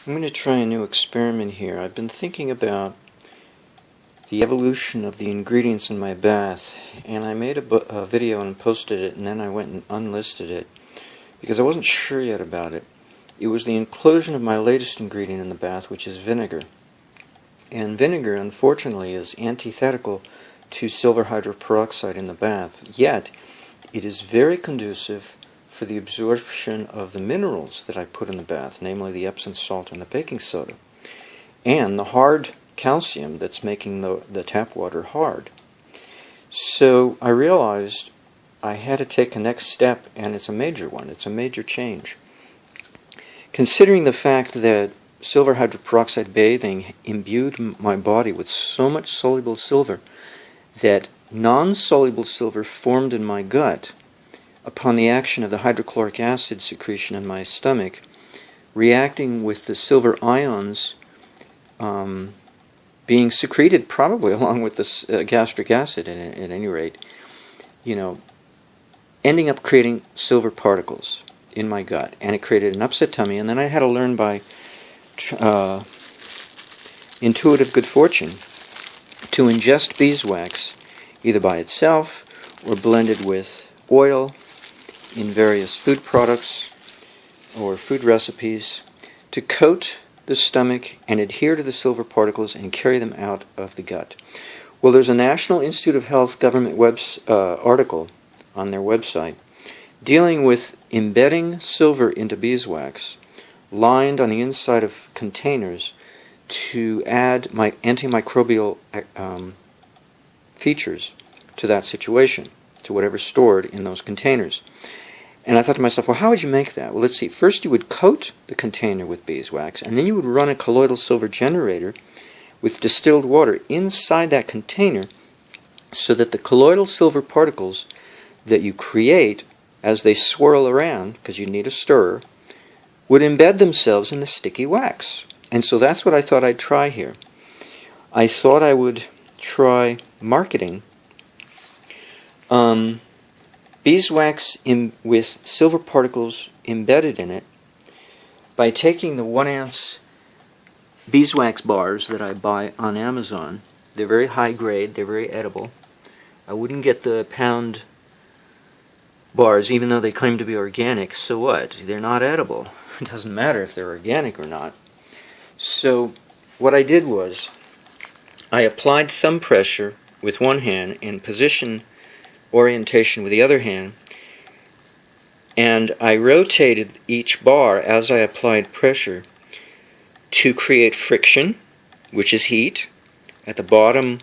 I'm going to try a new experiment here. I've been thinking about the evolution of the ingredients in my bath, and I made a video and posted it, and then I went and unlisted it because I wasn't sure yet about it. It was the inclusion of my latest ingredient in the bath, which is vinegar. And vinegar, unfortunately, is antithetical to silver hydroperoxide in the bath, yet it is very conducive for the absorption of the minerals that I put in the bath, namely the Epsom salt and the baking soda, and the hard calcium that's making the tap water hard. So I realized I had to take a next step, and it's a major one. It's a major change. Considering the fact that silver hydroperoxide bathing imbued my body with so much soluble silver that non-soluble silver formed in my gut upon the action of the hydrochloric acid secretion in my stomach, reacting with the silver ions being secreted probably along with the gastric acid at any rate, ending up creating silver particles in my gut, and it created an upset tummy. And then I had to learn by intuitive good fortune to ingest beeswax either by itself or blended with oil in various food products or food recipes to coat the stomach and adhere to the silver particles and carry them out of the gut. Well, there's a National Institute of Health government article on their website dealing with embedding silver into beeswax lined on the inside of containers to add antimicrobial features to that situation, to whatever's stored in those containers. And I thought to myself, well, how would you make that? Well, let's see. First, you would coat the container with beeswax, and then you would run a colloidal silver generator with distilled water inside that container so that the colloidal silver particles that you create as they swirl around, because you need a stirrer, would embed themselves in the sticky wax. And so that's what I thought I'd try here. I thought I would try marketing beeswax with silver particles embedded in it by taking the 1 ounce beeswax bars that I buy on Amazon. They're very high grade, they're very edible. I wouldn't get the pound bars even though they claim to be organic. So what? They're not edible. It doesn't matter if they're organic or not. So what I did was I applied thumb pressure with one hand and position orientation with the other hand, and I rotated each bar as I applied pressure to create friction, which is heat, at the bottom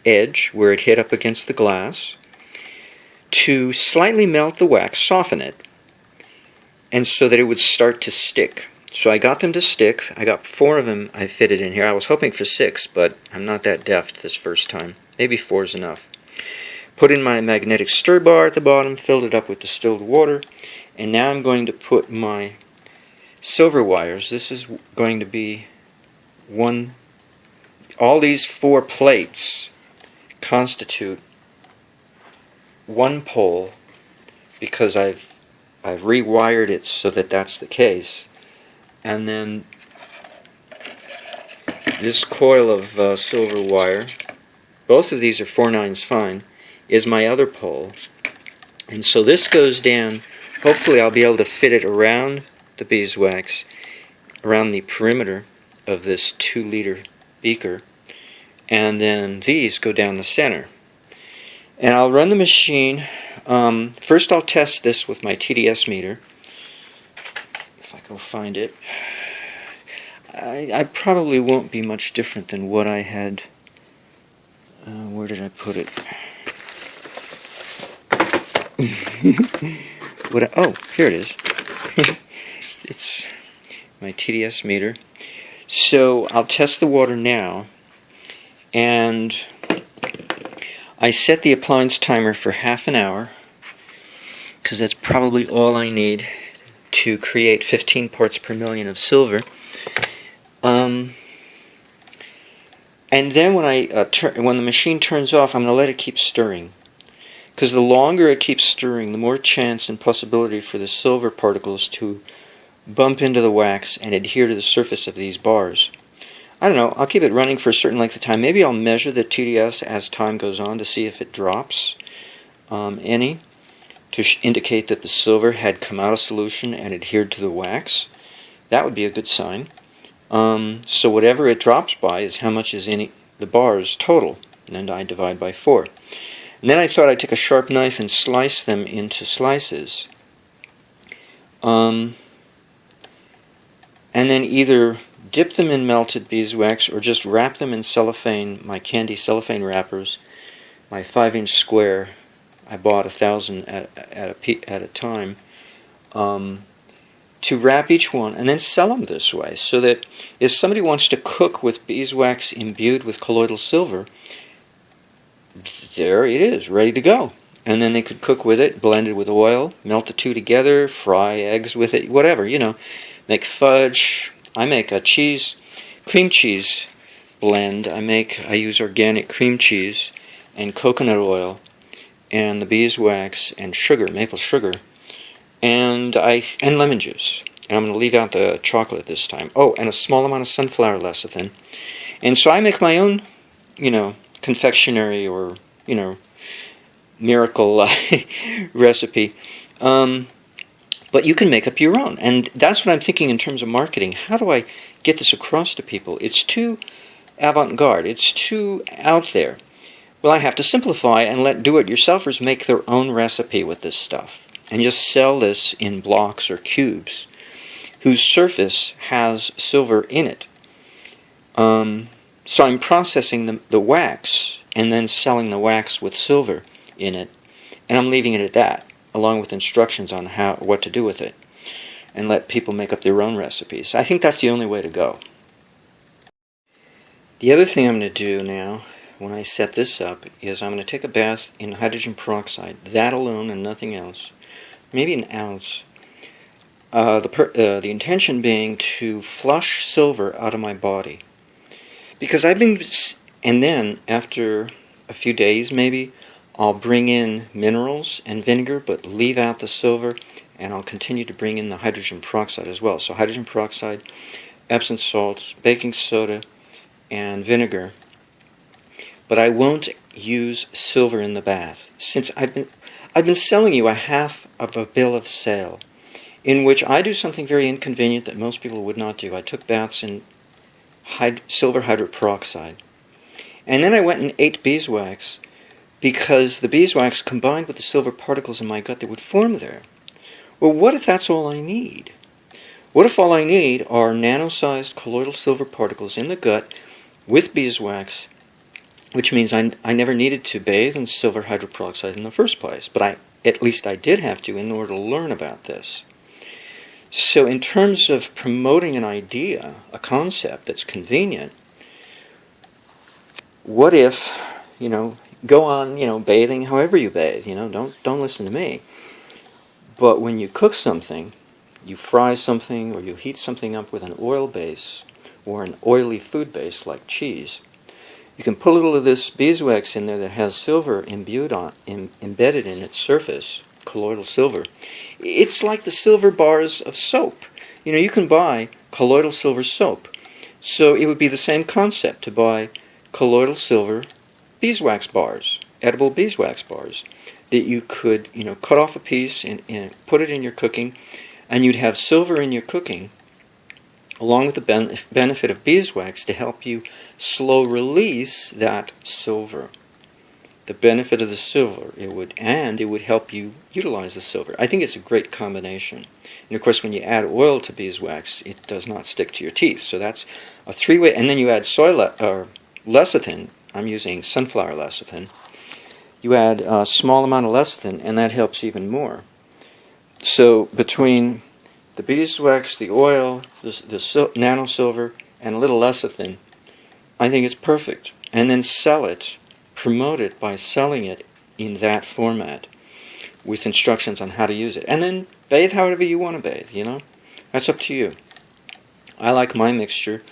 edge where it hit up against the glass, to slightly melt the wax, soften it, and so that it would start to stick. So I got them to stick. I got 4 of them I fitted in here. I was hoping for 6, but I'm not that deft this first time. Maybe 4 is enough. Put in my magnetic stir bar at the bottom, filled it up with distilled water, and now I'm going to put my silver wires. This is going to be all these 4 plates constitute one pole, because I've rewired it so that that's the case. And then this coil of silver wire, both of these are 4/9 fine, is my other pole. And so this goes down. Hopefully I'll be able to fit it around the beeswax, around the perimeter of this 2-liter beaker, and then these go down the center. And I'll run the machine. First I'll test this with my TDS meter. If I go find it. I probably won't be much different than what I had. Where did I put it? Oh, here it is. It's my TDS meter. So I'll test the water now, and I set the appliance timer for half an hour because that's probably all I need to create 15 parts per million of silver. And then when the machine turns off, I'm going to let it keep stirring. Because the longer it keeps stirring, the more chance and possibility for the silver particles to bump into the wax and adhere to the surface of these bars. I don't know, I'll keep it running for a certain length of time. Maybe I'll measure the TDS as time goes on to see if it drops any, to indicate that the silver had come out of solution and adhered to the wax. That would be a good sign. So whatever it drops by is how much is in the bars total. And then I divide by 4. And then I thought I'd take a sharp knife and slice them into slices. And then either dip them in melted beeswax or just wrap them in cellophane, my candy cellophane wrappers, my 5-inch square. I bought 1,000 at a time, to wrap each one and then sell them this way, so that if somebody wants to cook with beeswax imbued with colloidal silver, there it is, ready to go. And then they could cook with it, blend it with oil, melt the two together, fry eggs with it, whatever, make fudge. I make a cream cheese blend. I use organic cream cheese and coconut oil and the beeswax and sugar, maple sugar, and lemon juice. And I'm going to leave out the chocolate this time. Oh, and a small amount of sunflower lecithin. And so I make my own, confectionery or, miracle recipe. But you can make up your own. And that's what I'm thinking in terms of marketing. How do I get this across to people? It's too avant-garde. It's too out there. Well, I have to simplify and let do-it-yourselfers make their own recipe with this stuff. And just sell this in blocks or cubes whose surface has silver in it. So I'm processing the wax and then selling the wax with silver in it. And I'm leaving it at that, along with instructions on what to do with it. And let people make up their own recipes. I think that's the only way to go. The other thing I'm going to do now, when I set this up, is I'm going to take a bath in hydrogen peroxide, that alone and nothing else, maybe an ounce. The intention being to flush silver out of my body. Because and then after a few days maybe, I'll bring in minerals and vinegar, but leave out the silver, and I'll continue to bring in the hydrogen peroxide as well. So hydrogen peroxide, Epsom salts, baking soda, and vinegar. But I won't use silver in the bath, since I've been selling you a half of a bill of sale, in which I do something very inconvenient that most people would not do. I took baths in silver hydroperoxide. And then I went and ate beeswax, because the beeswax combined with the silver particles in my gut that would form there. Well, what if that's all I need? What if all I need are nano-sized colloidal silver particles in the gut with beeswax, which means I never needed to bathe in silver hydroperoxide in the first place, but at least I did have to in order to learn about this. So in terms of promoting an idea, a concept that's convenient, what if, go on, bathing however you bathe, don't listen to me. But when you cook something, you fry something or you heat something up with an oil base or an oily food base like cheese, you can put a little of this beeswax in there that has silver embedded in its surface, colloidal silver. It's like the silver bars of soap. You can buy colloidal silver soap. So it would be the same concept to buy colloidal silver beeswax bars, edible beeswax bars, that you could, cut off a piece and put it in your cooking, and you'd have silver in your cooking, along with the benefit of beeswax to help you slow release that silver. The benefit of the silver, it would help you utilize the silver. I think it's a great combination. And of course, when you add oil to beeswax, it does not stick to your teeth. So that's a three-way. And then you add lecithin. I'm using sunflower lecithin. You add a small amount of lecithin, and that helps even more. So between the beeswax, the oil, the nano-silver, and a little lecithin, I think it's perfect. And then sell it, promote it by selling it in that format with instructions on how to use it. And then bathe however you want to bathe, That's up to you. I like my mixture,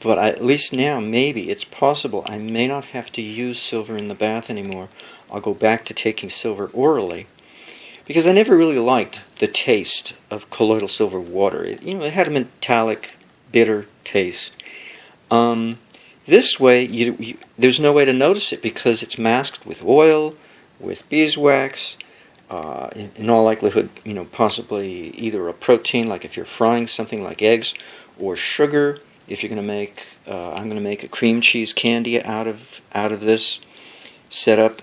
but at least now, maybe, it's possible I may not have to use silver in the bath anymore. I'll go back to taking silver orally. because I never really liked the taste of colloidal silver water. It had a metallic, bitter taste. This way, there's no way to notice it because it's masked with oil, with beeswax, in all likelihood, possibly either a protein, like if you're frying something like eggs, or sugar. If you're going to make, I'm going to make a cream cheese candy out of this setup.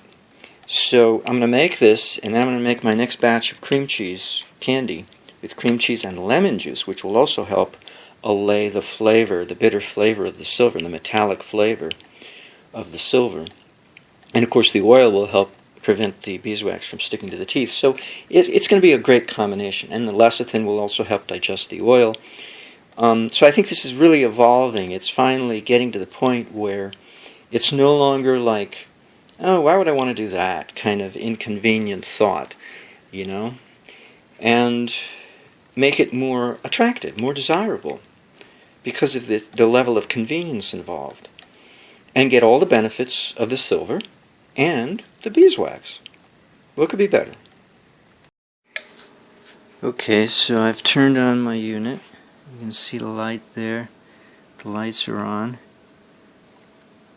So I'm going to make this, and then I'm going to make my next batch of cream cheese candy with cream cheese and lemon juice, which will also help allay the flavor, the bitter flavor of the silver, and the metallic flavor of the silver. And of course the oil will help prevent the beeswax from sticking to the teeth. So it's going to be a great combination. And the lecithin will also help digest the oil. So I think this is really evolving. It's finally getting to the point where it's no longer like, oh, why would I want to do that kind of inconvenient thought, and make it more attractive, more desirable, because of the level of convenience involved, and get all the benefits of the silver and the beeswax. What could be better? Okay, so I've turned on my unit. You can see the light there. The lights are on,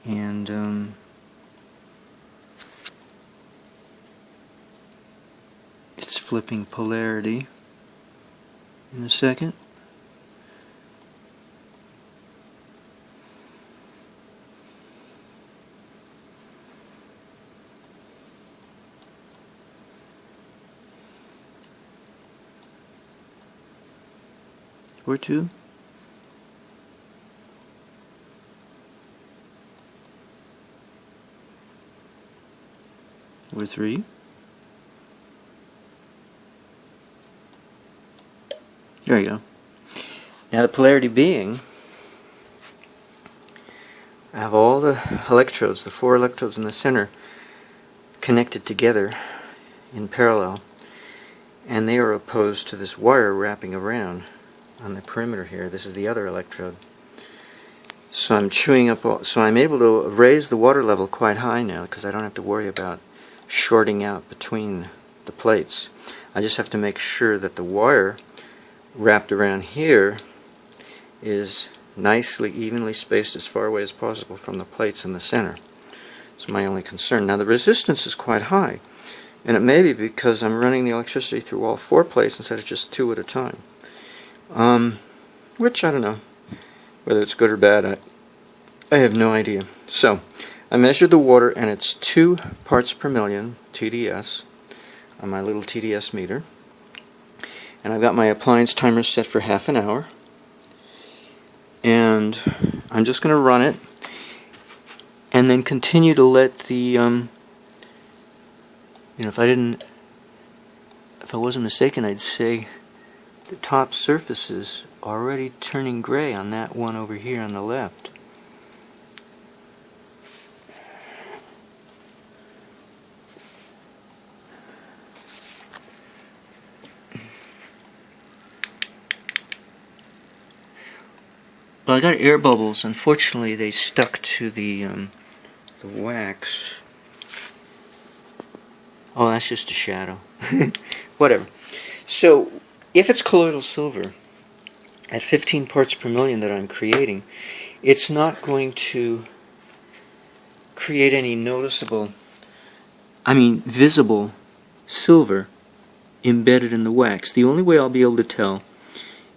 and it's flipping polarity in a second. Or two. Or three. There you go. Now the polarity being, I have all the electrodes, the 4 electrodes in the center, connected together in parallel, and they are opposed to this wire wrapping around on the perimeter here. This is the other electrode. So I'm chewing up, so I'm able to raise the water level quite high now because I don't have to worry about shorting out between the plates. I just have to make sure that the wire wrapped around here is nicely evenly spaced as far away as possible from the plates in the center. It's my only concern. Now the resistance is quite high, and it may be because I'm running the electricity through all 4 plates instead of just 2 at a time. Which I don't know whether it's good or bad. I have no idea. So I measured the water, and it's 2 parts per million TDS on my little TDS meter, and I've got my appliance timer set for half an hour, and I'm just going to run it and then continue to let the if I wasn't mistaken, I'd say the top surface is already turning gray on that one over here on the left. Well, I got air bubbles. Unfortunately, they stuck to the wax. Oh, that's just a shadow. Whatever. So, if it's colloidal silver at 15 parts per million that I'm creating, it's not going to create any noticeable, visible silver embedded in the wax. The only way I'll be able to tell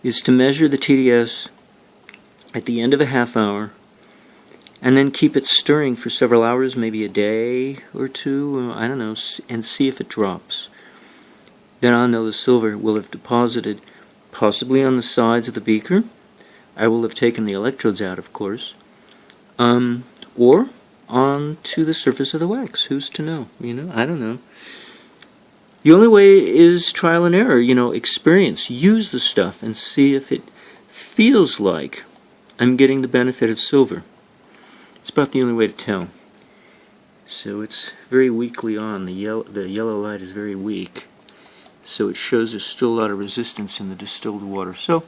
is to measure the TDS at the end of a half hour, and then keep it stirring for several hours, maybe a day or two, I don't know, and see if it drops. Then I'll know the silver will have deposited possibly on the sides of the beaker. I will have taken the electrodes out, of course, or onto the surface of the wax. Who's to know? I don't know. The only way is trial and error, experience. Use the stuff and see if it feels like I'm getting the benefit of silver. It's about the only way to tell. So it's very weakly on. The yellow light is very weak. So it shows there's still a lot of resistance in the distilled water. So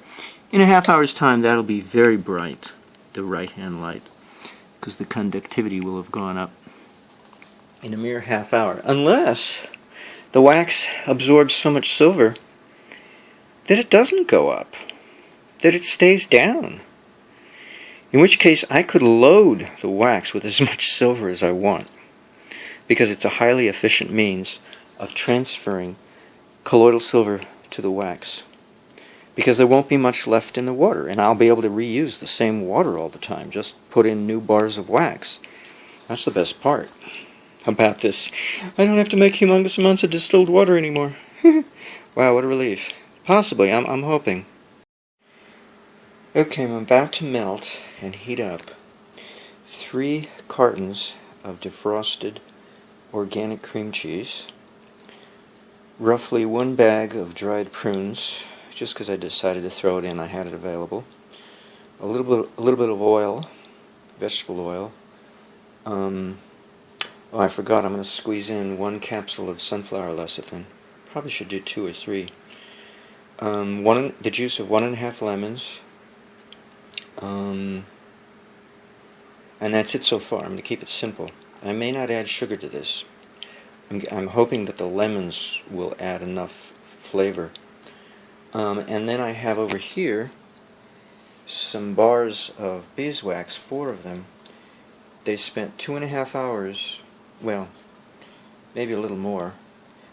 in a half hour's time, that'll be very bright, the right-hand light, because the conductivity will have gone up in a mere half hour. Unless the wax absorbs so much silver that it doesn't go up, that it stays down. In which case I could load the wax with as much silver as I want, because it's a highly efficient means of transferring colloidal silver to the wax. Because there won't be much left in the water, and I'll be able to reuse the same water all the time, just put in new bars of wax. That's the best part about this. I don't have to make humongous amounts of distilled water anymore. Wow, what a relief. Possibly, I'm hoping. Okay, I'm about to melt and heat up 3 cartons of defrosted organic cream cheese, roughly 1 bag of dried prunes, just because I decided to throw it in, I had it available, a little bit of oil, vegetable oil. Oh, I forgot, I'm going to squeeze in 1 capsule of sunflower lecithin. Probably should do 2 or 3. The juice of 1½ lemons. And that's it so far. I'm going to keep it simple. I may not add sugar to this. I'm hoping that the lemons will add enough flavor. And then I have over here some bars of beeswax, 4 of them. They spent 2½ hours, well, maybe a little more,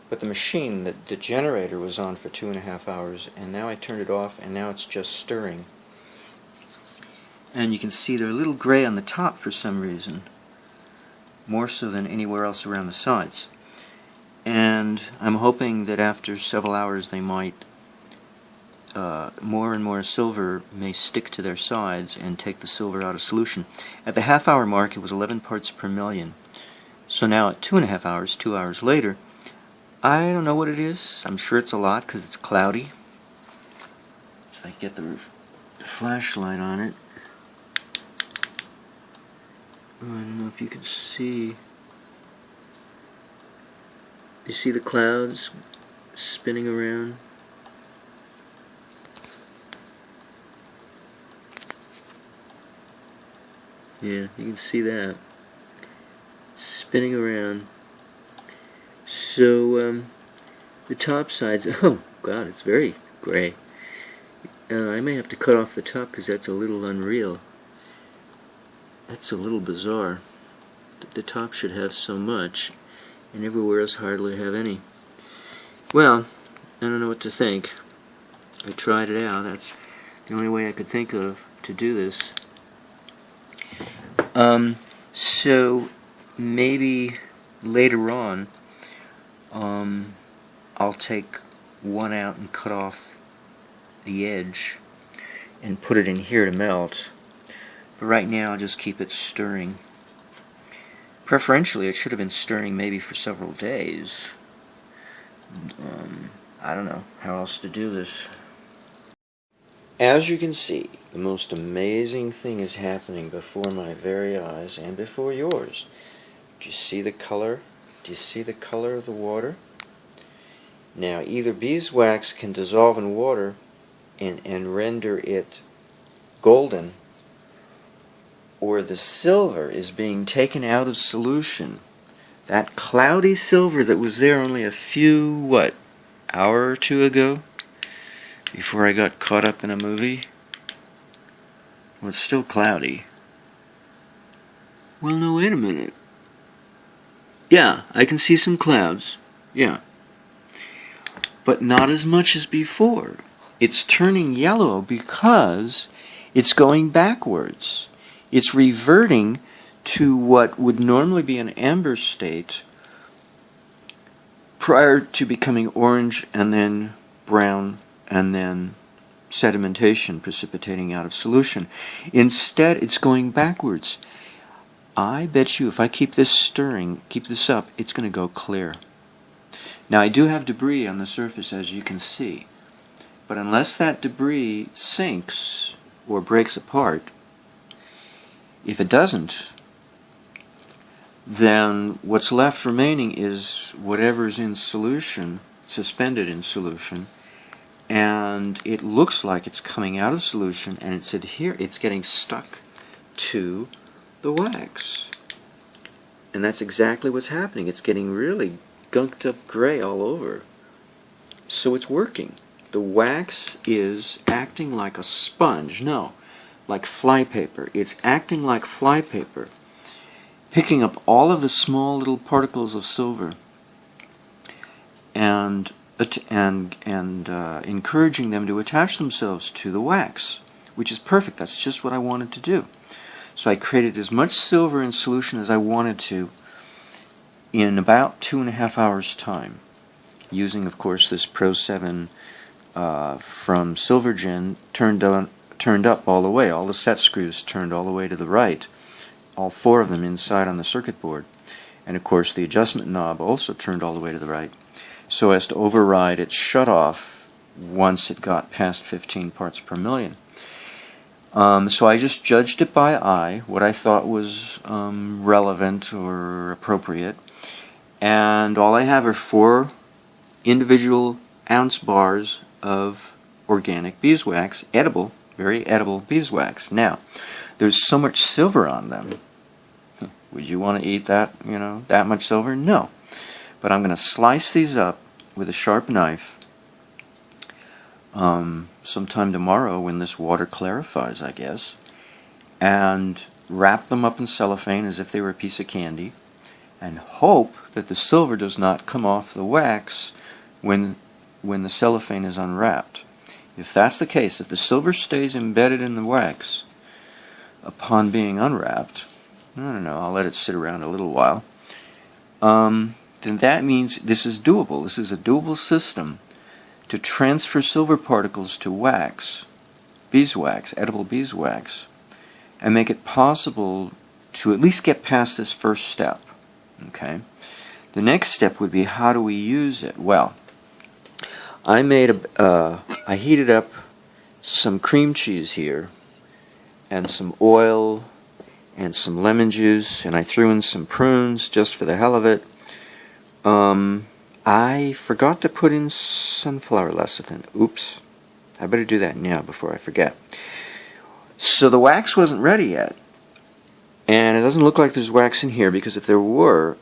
but the machine, the generator was on for 2½ hours, and now I turned it off, and now it's just stirring. And you can see they're a little gray on the top for some reason, more so than anywhere else around the sides. And I'm hoping that after several hours they might, more and more silver may stick to their sides and take the silver out of solution. At the ½ hour mark it was 11 parts per million. So now at 2½ hours, 2 hours later, I don't know what it is. I'm sure it's a lot because it's cloudy. If I get the flashlight on it. I don't know if you can see. You see the clouds spinning around? Yeah, you can see that. Spinning around. So, the top sides, oh god, it's very gray. I may have to cut off the top because that's a little unreal. That's a little bizarre. The top should have so much, and everywhere else hardly have any. Well, I don't know what to think. I tried it out. That's the only way I could think of to do this. So maybe later on, I'll take one out and cut off the edge and put it in here to melt. But right now I'll just keep it stirring. Preferentially it should have been stirring maybe for several days. I don't know how else to do this. As you can see, the most amazing thing is happening before my very eyes and before yours. Do you see the color? Do you see the color of the water? Now either beeswax can dissolve in water and render it golden, or the silver is being taken out of solution. That cloudy silver that was there only a few, hour or two ago, before I got caught up in a movie. Well, it's still cloudy. Well, no, wait a minute. Yeah, I can see some clouds. Yeah. But not as much as before. It's turning yellow because it's going backwards. It's reverting to what would normally be an amber state prior to becoming orange and then brown and then sedimentation precipitating out of solution. Instead, it's going backwards. I bet you if I keep this stirring, keep this up, it's going to go clear. Now I do have debris on the surface, as you can see, but unless that debris sinks or breaks apart, if it doesn't, then what's left remaining is whatever's in solution, suspended in solution, and it looks like it's coming out of solution and it's getting stuck to the wax. And that's exactly what's happening. It's getting really gunked up gray all over. So it's working. The wax is acting like a sponge. No, like flypaper. It's acting like flypaper, picking up all of the small little particles of silver and encouraging them to attach themselves to the wax, which is perfect. That's just what I wanted to do. So I created as much silver in solution as I wanted to in about 2.5 hours time, using, of course, this Pro 7 from Silvergen turned up all the way. All the set screws turned all the way to the right, all 4 of them inside on the circuit board. And of course the adjustment knob also turned all the way to the right, so as to override its shutoff once it got past 15 parts per million. So I just judged it by eye, what I thought was relevant or appropriate, and all I have are 4 individual ounce bars of organic beeswax, edible, very edible beeswax. Now, there's so much silver on them. Would you want to eat that, that much silver? No. But I'm going to slice these up with a sharp knife sometime tomorrow when this water clarifies, I guess, and wrap them up in cellophane as if they were a piece of candy, and hope that the silver does not come off the wax when the cellophane is unwrapped. If that's the case, if the silver stays embedded in the wax upon being unwrapped, I don't know, I'll let it sit around a little while, then that means this is doable. This is a doable system to transfer silver particles to wax, beeswax, edible beeswax, and make it possible to at least get past this first step. Okay? The next step would be, how do we use it? Well, I heated up some cream cheese here, and some oil, and some lemon juice, and I threw in some prunes just for the hell of it. I forgot to put in sunflower lecithin. Oops. I better do that now before I forget. So the wax wasn't ready yet, and it doesn't look like there's wax in here, because if there was,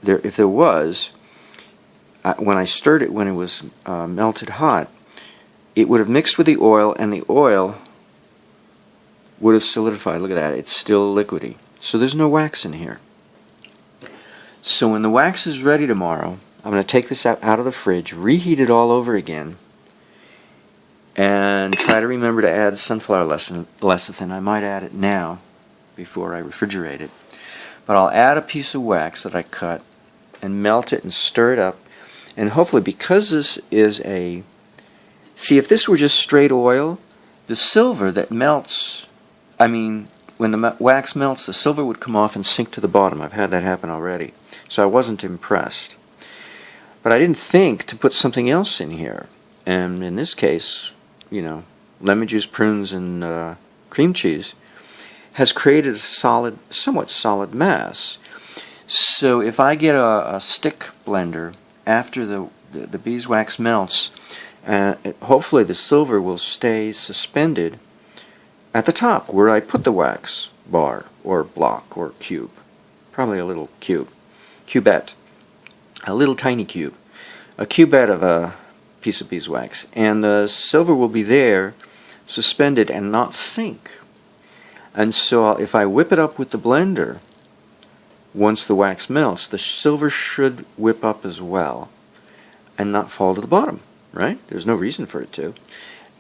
when I stirred it when it was melted hot, it would have mixed with the oil, and the oil would have solidified. Look at that, it's still liquidy. So there's no wax in here. So when the wax is ready tomorrow, I'm going to take this out of the fridge, reheat it all over again, and try to remember to add sunflower lecithin. I might add it now before I refrigerate it. But I'll add a piece of wax that I cut and melt it and stir it up. And hopefully, because this is a... See, if this were just straight oil, the silver that melts... when the wax melts, the silver would come off and sink to the bottom. I've had that happen already. So I wasn't impressed. But I didn't think to put something else in here. And in this case, lemon juice, prunes, and cream cheese has created a somewhat solid mass. So if I get a stick blender after the beeswax melts, hopefully the silver will stay suspended at the top where I put the wax bar or block or cube. Probably a little cubette. A little tiny cube. A cubette of a piece of beeswax. And the silver will be there suspended and not sink. And so if I whip it up with the blender, once the wax melts, the silver should whip up as well and not fall to the bottom, right? There's no reason for it to.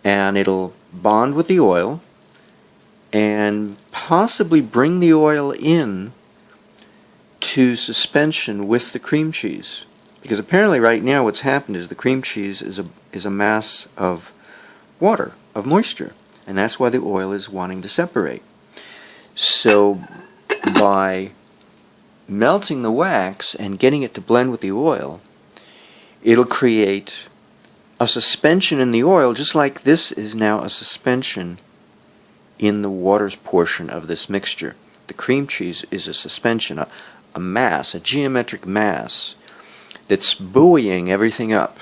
And it'll bond with the oil and possibly bring the oil in to suspension with the cream cheese. Because apparently right now what's happened is the cream cheese is a mass of water, of moisture. And that's why the oil is wanting to separate. So by melting the wax and getting it to blend with the oil, it'll create a suspension in the oil, just like this is now a suspension in the water's portion of this mixture. The cream cheese is a suspension, a mass, a geometric mass that's buoying everything up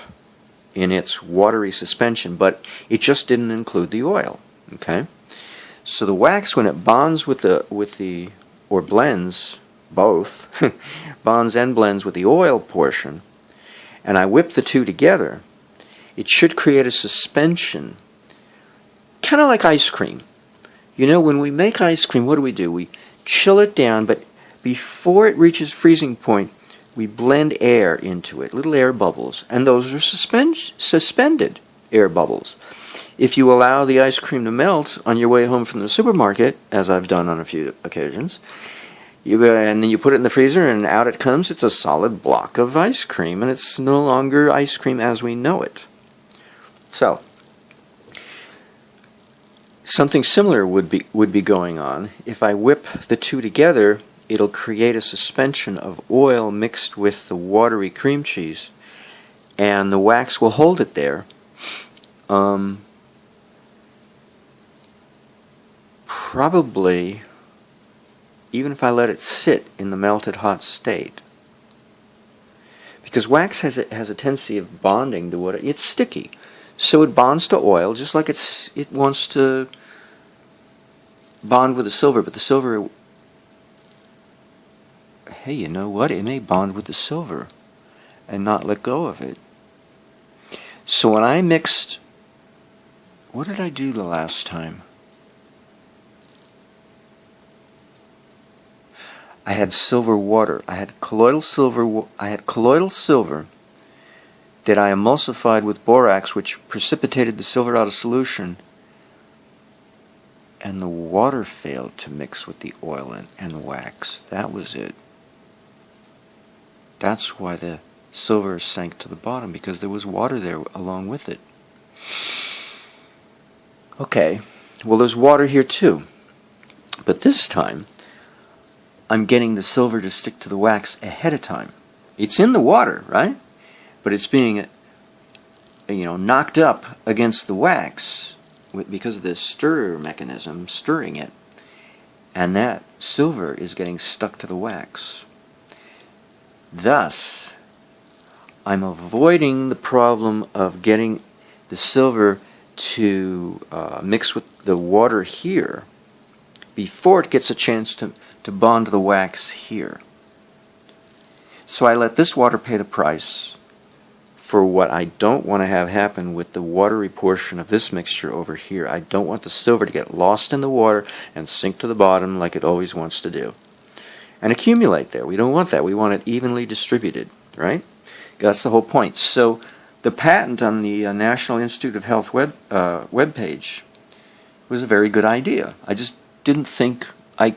in its watery suspension, but it just didn't include the oil. Okay? So the wax, when it bonds or blends both, bonds and blends with the oil portion, and I whip the two together, it should create a suspension, kind of like ice cream. You know, when we make ice cream, what do? We chill it down, but before it reaches freezing point, we blend air into it, little air bubbles, and those are suspended air bubbles. If you allow the ice cream to melt on your way home from the supermarket, as I've done on a few occasions, and then you put it in the freezer and out it comes, it's a solid block of ice cream, and it's no longer ice cream as we know it. So, something similar would be going on. If I whip the two together, it'll create a suspension of oil mixed with the watery cream cheese, and the wax will hold it there. Probably, even if I let it sit in the melted hot state, because wax has a tendency of bonding to what it's sticky, so it bonds to oil just like it wants to bond with the silver. But the silver, hey, you know what? It may bond with the silver and not let go of it. So when I mixed, what did I do the last time? I had silver water. I had colloidal silver. That I emulsified with borax, which precipitated the silver out of solution, and the water failed to mix with the oil and wax. That was it. That's why the silver sank to the bottom, because there was water there along with it. Okay, well, there's water here too, but this time I'm getting the silver to stick to the wax ahead of time. It's in the water, right? But it's being, knocked up against the wax because of this stir mechanism, stirring it, and that silver is getting stuck to the wax. Thus, I'm avoiding the problem of getting the silver to mix with the water here before it gets a chance to bond to the wax here. So I let this water pay the price for what I don't want to have happen with the watery portion of this mixture over here. I don't want the silver to get lost in the water and sink to the bottom like it always wants to do and accumulate there. We don't want that. We want it evenly distributed, right? That's the whole point. So the patent on the National Institute of Health webpage was a very good idea. I just didn't think I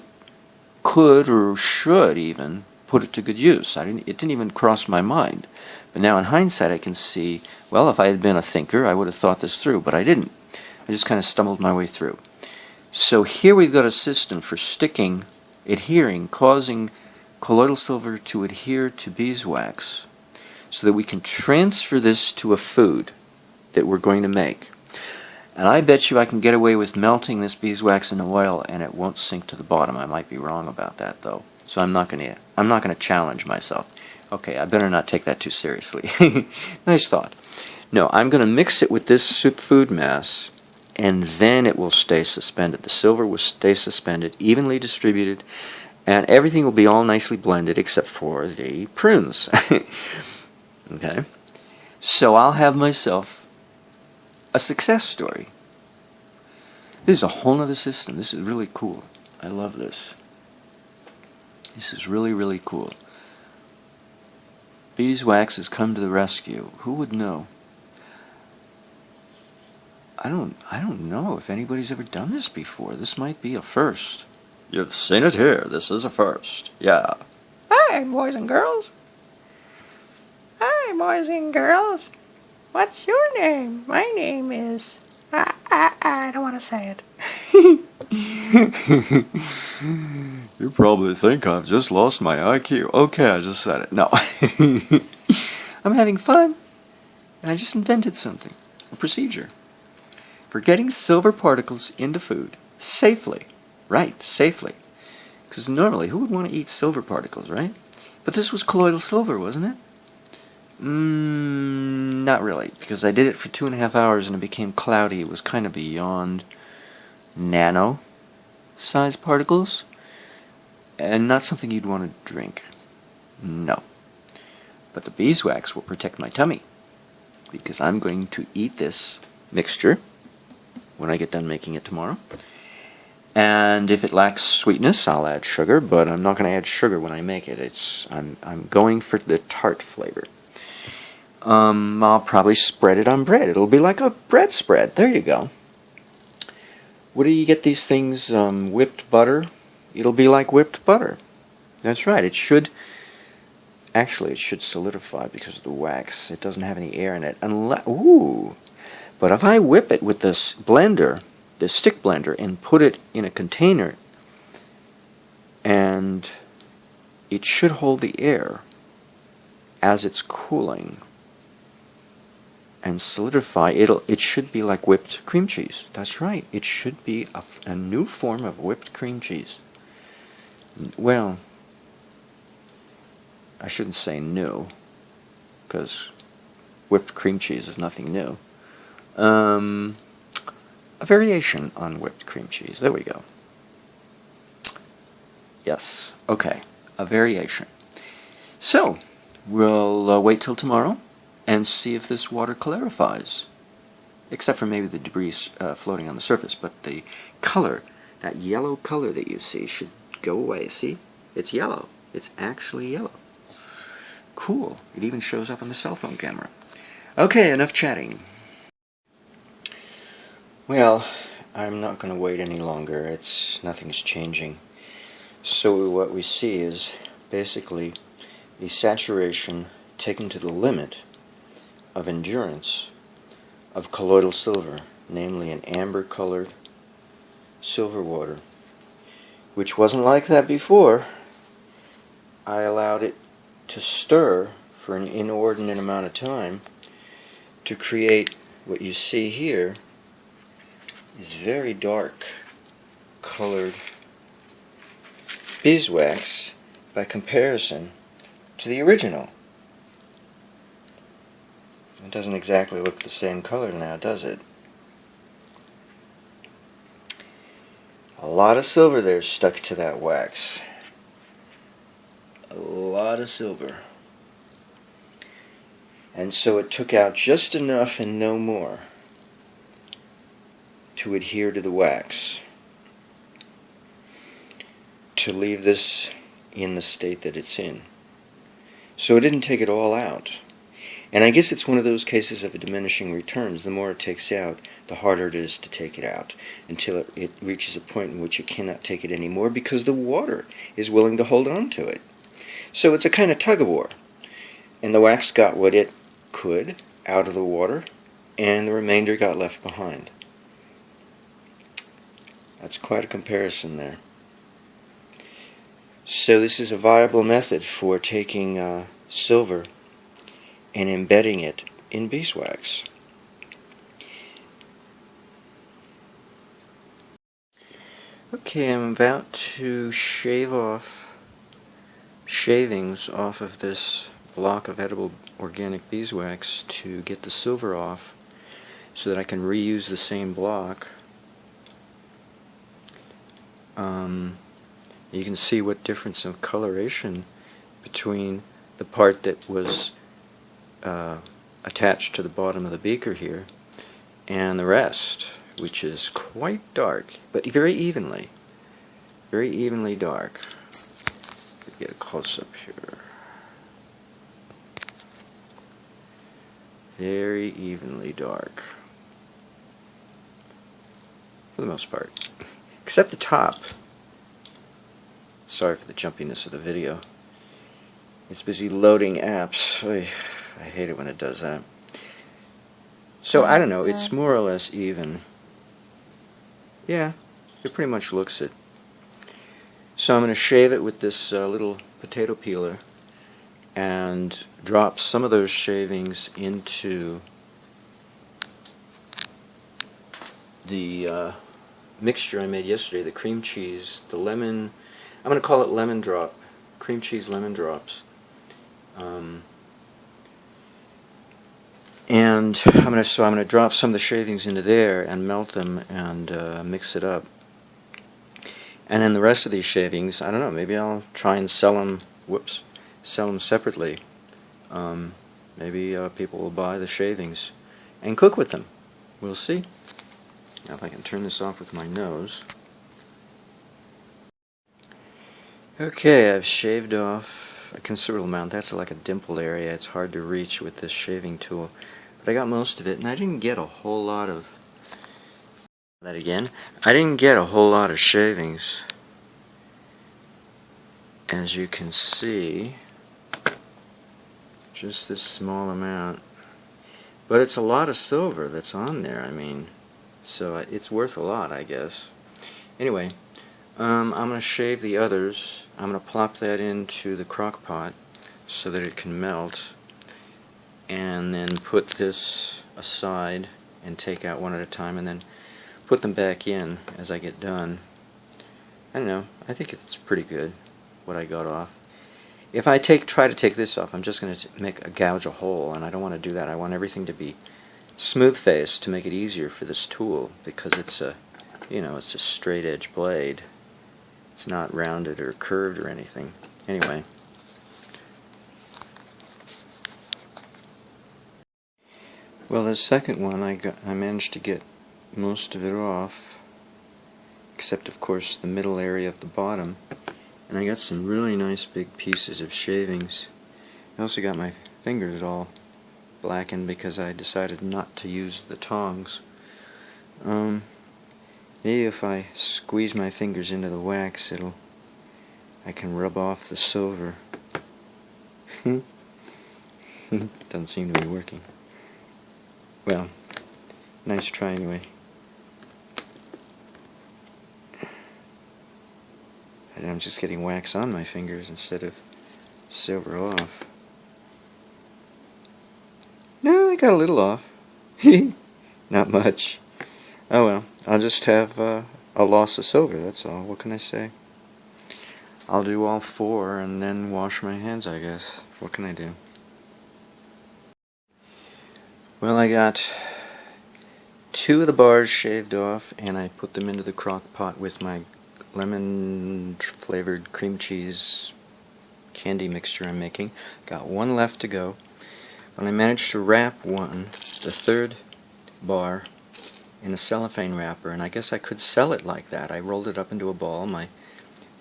could or should even put it to good use. It didn't even cross my mind. But now in hindsight I can see, well, if I had been a thinker, I would have thought this through, but I didn't. I just kind of stumbled my way through. So here we've got a system for adhering, causing colloidal silver to adhere to beeswax so that we can transfer this to a food that we're going to make. And I bet you I can get away with melting this beeswax in oil and it won't sink to the bottom. I might be wrong about that though. So I'm not going to challenge myself. Okay, I better not take that too seriously. Nice thought. No, I'm going to mix it with this food mass, and then it will stay suspended. The silver will stay suspended, evenly distributed, and everything will be all nicely blended except for the prunes. Okay? So I'll have myself a success story. This is a whole other system. This is really cool. I love this. This is really, really cool. Beeswax has come to the rescue. Who would know? I don't know if anybody's ever done this before. This might be a first. You've seen it here. This is a first. Yeah. Hi, boys and girls. Hi, boys and girls. What's your name? My name is... I don't want to say it. You probably think I've just lost my IQ. Okay, I just said it. No. I'm having fun. And I just invented something. A procedure for getting silver particles into food safely. Right, safely. Because normally, who would want to eat silver particles, right? But this was colloidal silver, wasn't it? Not really, because I did it for 2.5 hours and it became cloudy. It was kind of beyond nano-sized particles, and not something you'd want to drink. No. But the beeswax will protect my tummy, because I'm going to eat this mixture when I get done making it tomorrow. And if it lacks sweetness, I'll add sugar, but I'm not going to add sugar when I make it. I'm going for the tart flavor. I'll probably spread it on bread. It'll be like a bread spread. There you go. What do you get these things? Whipped butter? It'll be like whipped butter. That's right. It should solidify because of the wax. It doesn't have any air in it. But if I whip it with this blender, the stick blender, and put it in a container, and it should hold the air as it's cooling and solidify. It should be like whipped cream cheese. That's right. It should be a new form of whipped cream cheese. Well, I shouldn't say new, because whipped cream cheese is nothing new. A variation on whipped cream cheese. There we go. Yes, okay, a variation. So, we'll wait till tomorrow and see if this water clarifies. Except for maybe the debris floating on the surface, but the color, that yellow color that you see, should go away. See? It's yellow. It's actually yellow. Cool. It even shows up on the cell phone camera. Okay, enough chatting. Well, I'm not going to wait any longer. Nothing's changing. So what we see is basically the saturation taken to the limit of endurance of colloidal silver, namely an amber-colored silver water, which wasn't like that before. I allowed it to stir for an inordinate amount of time to create what you see here is very dark colored beeswax by comparison to the original. It doesn't exactly look the same color now, does it? A lot of silver there stuck to that wax. A lot of silver. And so it took out just enough and no more to adhere to the wax, to leave this in the state that it's in. So it didn't take it all out. And I guess it's one of those cases of a diminishing returns. The more it takes out, the harder it is to take it out, until it reaches a point in which you cannot take it anymore because the water is willing to hold on to it. So it's a kind of tug-of-war. And the wax got what it could out of the water, and the remainder got left behind. That's quite a comparison there. So this is a viable method for taking silver and embedding it in beeswax. Okay, I'm about to shave off shavings off of this block of edible organic beeswax to get the silver off so that I can reuse the same block. You can see what difference of coloration between the part that was attached to the bottom of the beaker here and the rest, which is quite dark, but very evenly dark. Get a close-up here. Very evenly dark, for the most part, except the top. Sorry for the jumpiness of the video. It's busy loading apps. I hate it when it does that. So I don't know, it's more or less even. Yeah, it pretty much looks it. So I'm going to shave it with this little potato peeler and drop some of those shavings into the mixture I made yesterday, the cream cheese, the lemon. I'm going to call it lemon drop, cream cheese lemon drops. And I'm going to drop some of the shavings into there and melt them and mix it up. And then the rest of these shavings, I don't know, maybe I'll try and sell them separately. Maybe people will buy the shavings and cook with them. We'll see. Now if I can turn this off with my nose. Okay, I've shaved off a considerable amount. That's like a dimple area. It's hard to reach with this shaving tool. But I got most of it, and I didn't get a whole lot of... That again. I didn't get a whole lot of shavings. As you can see, just this small amount. But it's a lot of silver that's on there, I mean, so it's worth a lot, I guess. Anyway, I'm going to shave the others. I'm going to plop that into the crock pot so that it can melt, and then put this aside and take out one at a time, and then put them back in as I get done. I don't know, I think it's pretty good what I got off. If I try to take this off, I'm just going to gouge a hole, and I don't want to do that. I want everything to be smooth-faced to make it easier for this tool, because it's a, it's a straight-edge blade. It's not rounded or curved or anything. Anyway. Well, the second one I managed to get most of it off, except of course the middle area of the bottom. And I got some really nice big pieces of shavings. I also got my fingers all blackened because I decided not to use the tongs. Maybe if I squeeze my fingers into the wax, I can rub off the silver. Doesn't seem to be working. Well, nice try anyway. And I'm just getting wax on my fingers instead of silver off. No, I got a little off. Not much. Oh well, I'll just have a loss of silver, that's all. What can I say? I'll do all 4 and then wash my hands, I guess. What can I do? Well, I got 2 of the bars shaved off, and I put them into the crock pot with my lemon-flavored cream cheese candy mixture I'm making. Got 1 left to go. But I managed to wrap the 3rd bar, in a cellophane wrapper, and I guess I could sell it like that. I rolled it up into a ball. My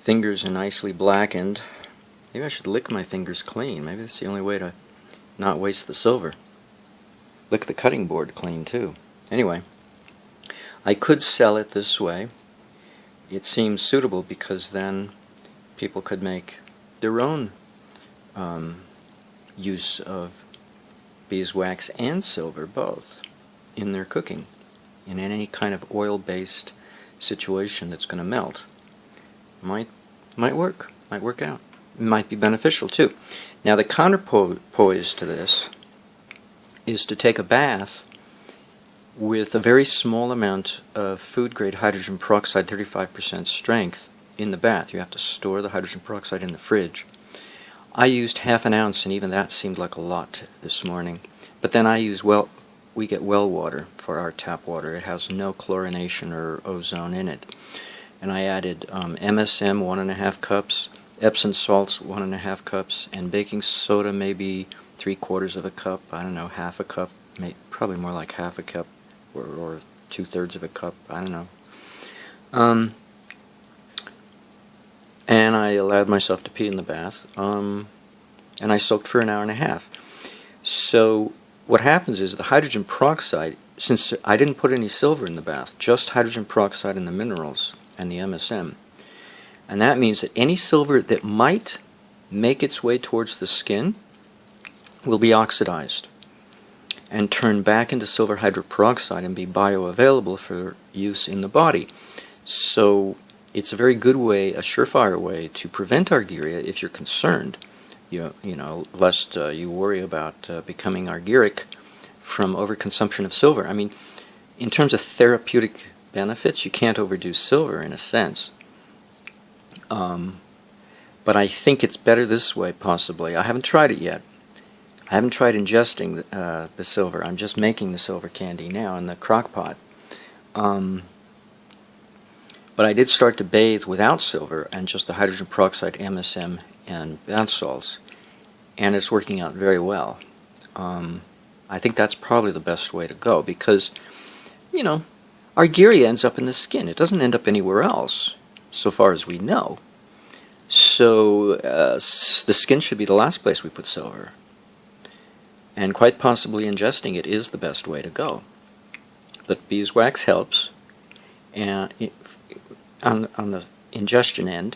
fingers are nicely blackened. Maybe I should lick my fingers clean. Maybe that's the only way to not waste the silver. Lick the cutting board clean too. Anyway, I could sell it this way. It seems suitable because then people could make their own use of beeswax and silver, both, in their cooking, in any kind of oil-based situation that's going to melt. Might work out. Might be beneficial too. Now the counterpoise to this is to take a bath with a very small amount of food-grade hydrogen peroxide, 35% strength, in the bath. You have to store the hydrogen peroxide in the fridge. I used half an ounce, and even that seemed like a lot this morning. But then we get well water for our tap water. It has no chlorination or ozone in it. And I added MSM 1.5 cups, Epsom salts 1.5 cups, and baking soda maybe 3/4 of a cup. I don't know, half a cup, probably more like half a cup, or 2/3 of a cup. I don't know. And I allowed myself to pee in the bath. And I soaked for 1.5 hours. So what happens is the hydrogen peroxide, since I didn't put any silver in the bath, just hydrogen peroxide and the minerals and the MSM. And that means that any silver that might make its way towards the skin will be oxidized and turn back into silver hydroperoxide and be bioavailable for use in the body. So it's a very good way, a surefire way to prevent argyria if you're concerned, lest you worry about becoming argyric from overconsumption of silver. I mean, in terms of therapeutic benefits, you can't overdo silver in a sense. But I think it's better this way, possibly. I haven't tried it yet. I haven't tried ingesting the silver. I'm just making the silver candy now in the crock pot. But I did start to bathe without silver and just the hydrogen peroxide, MSM, and bath salts. and it's working out very well. I think that's probably the best way to go because, you know, Argyria ends up in the skin. It doesn't end up anywhere else, so far as we know. So the skin should be the last place we put silver. And quite possibly ingesting it is the best way to go. But beeswax helps and on the ingestion end,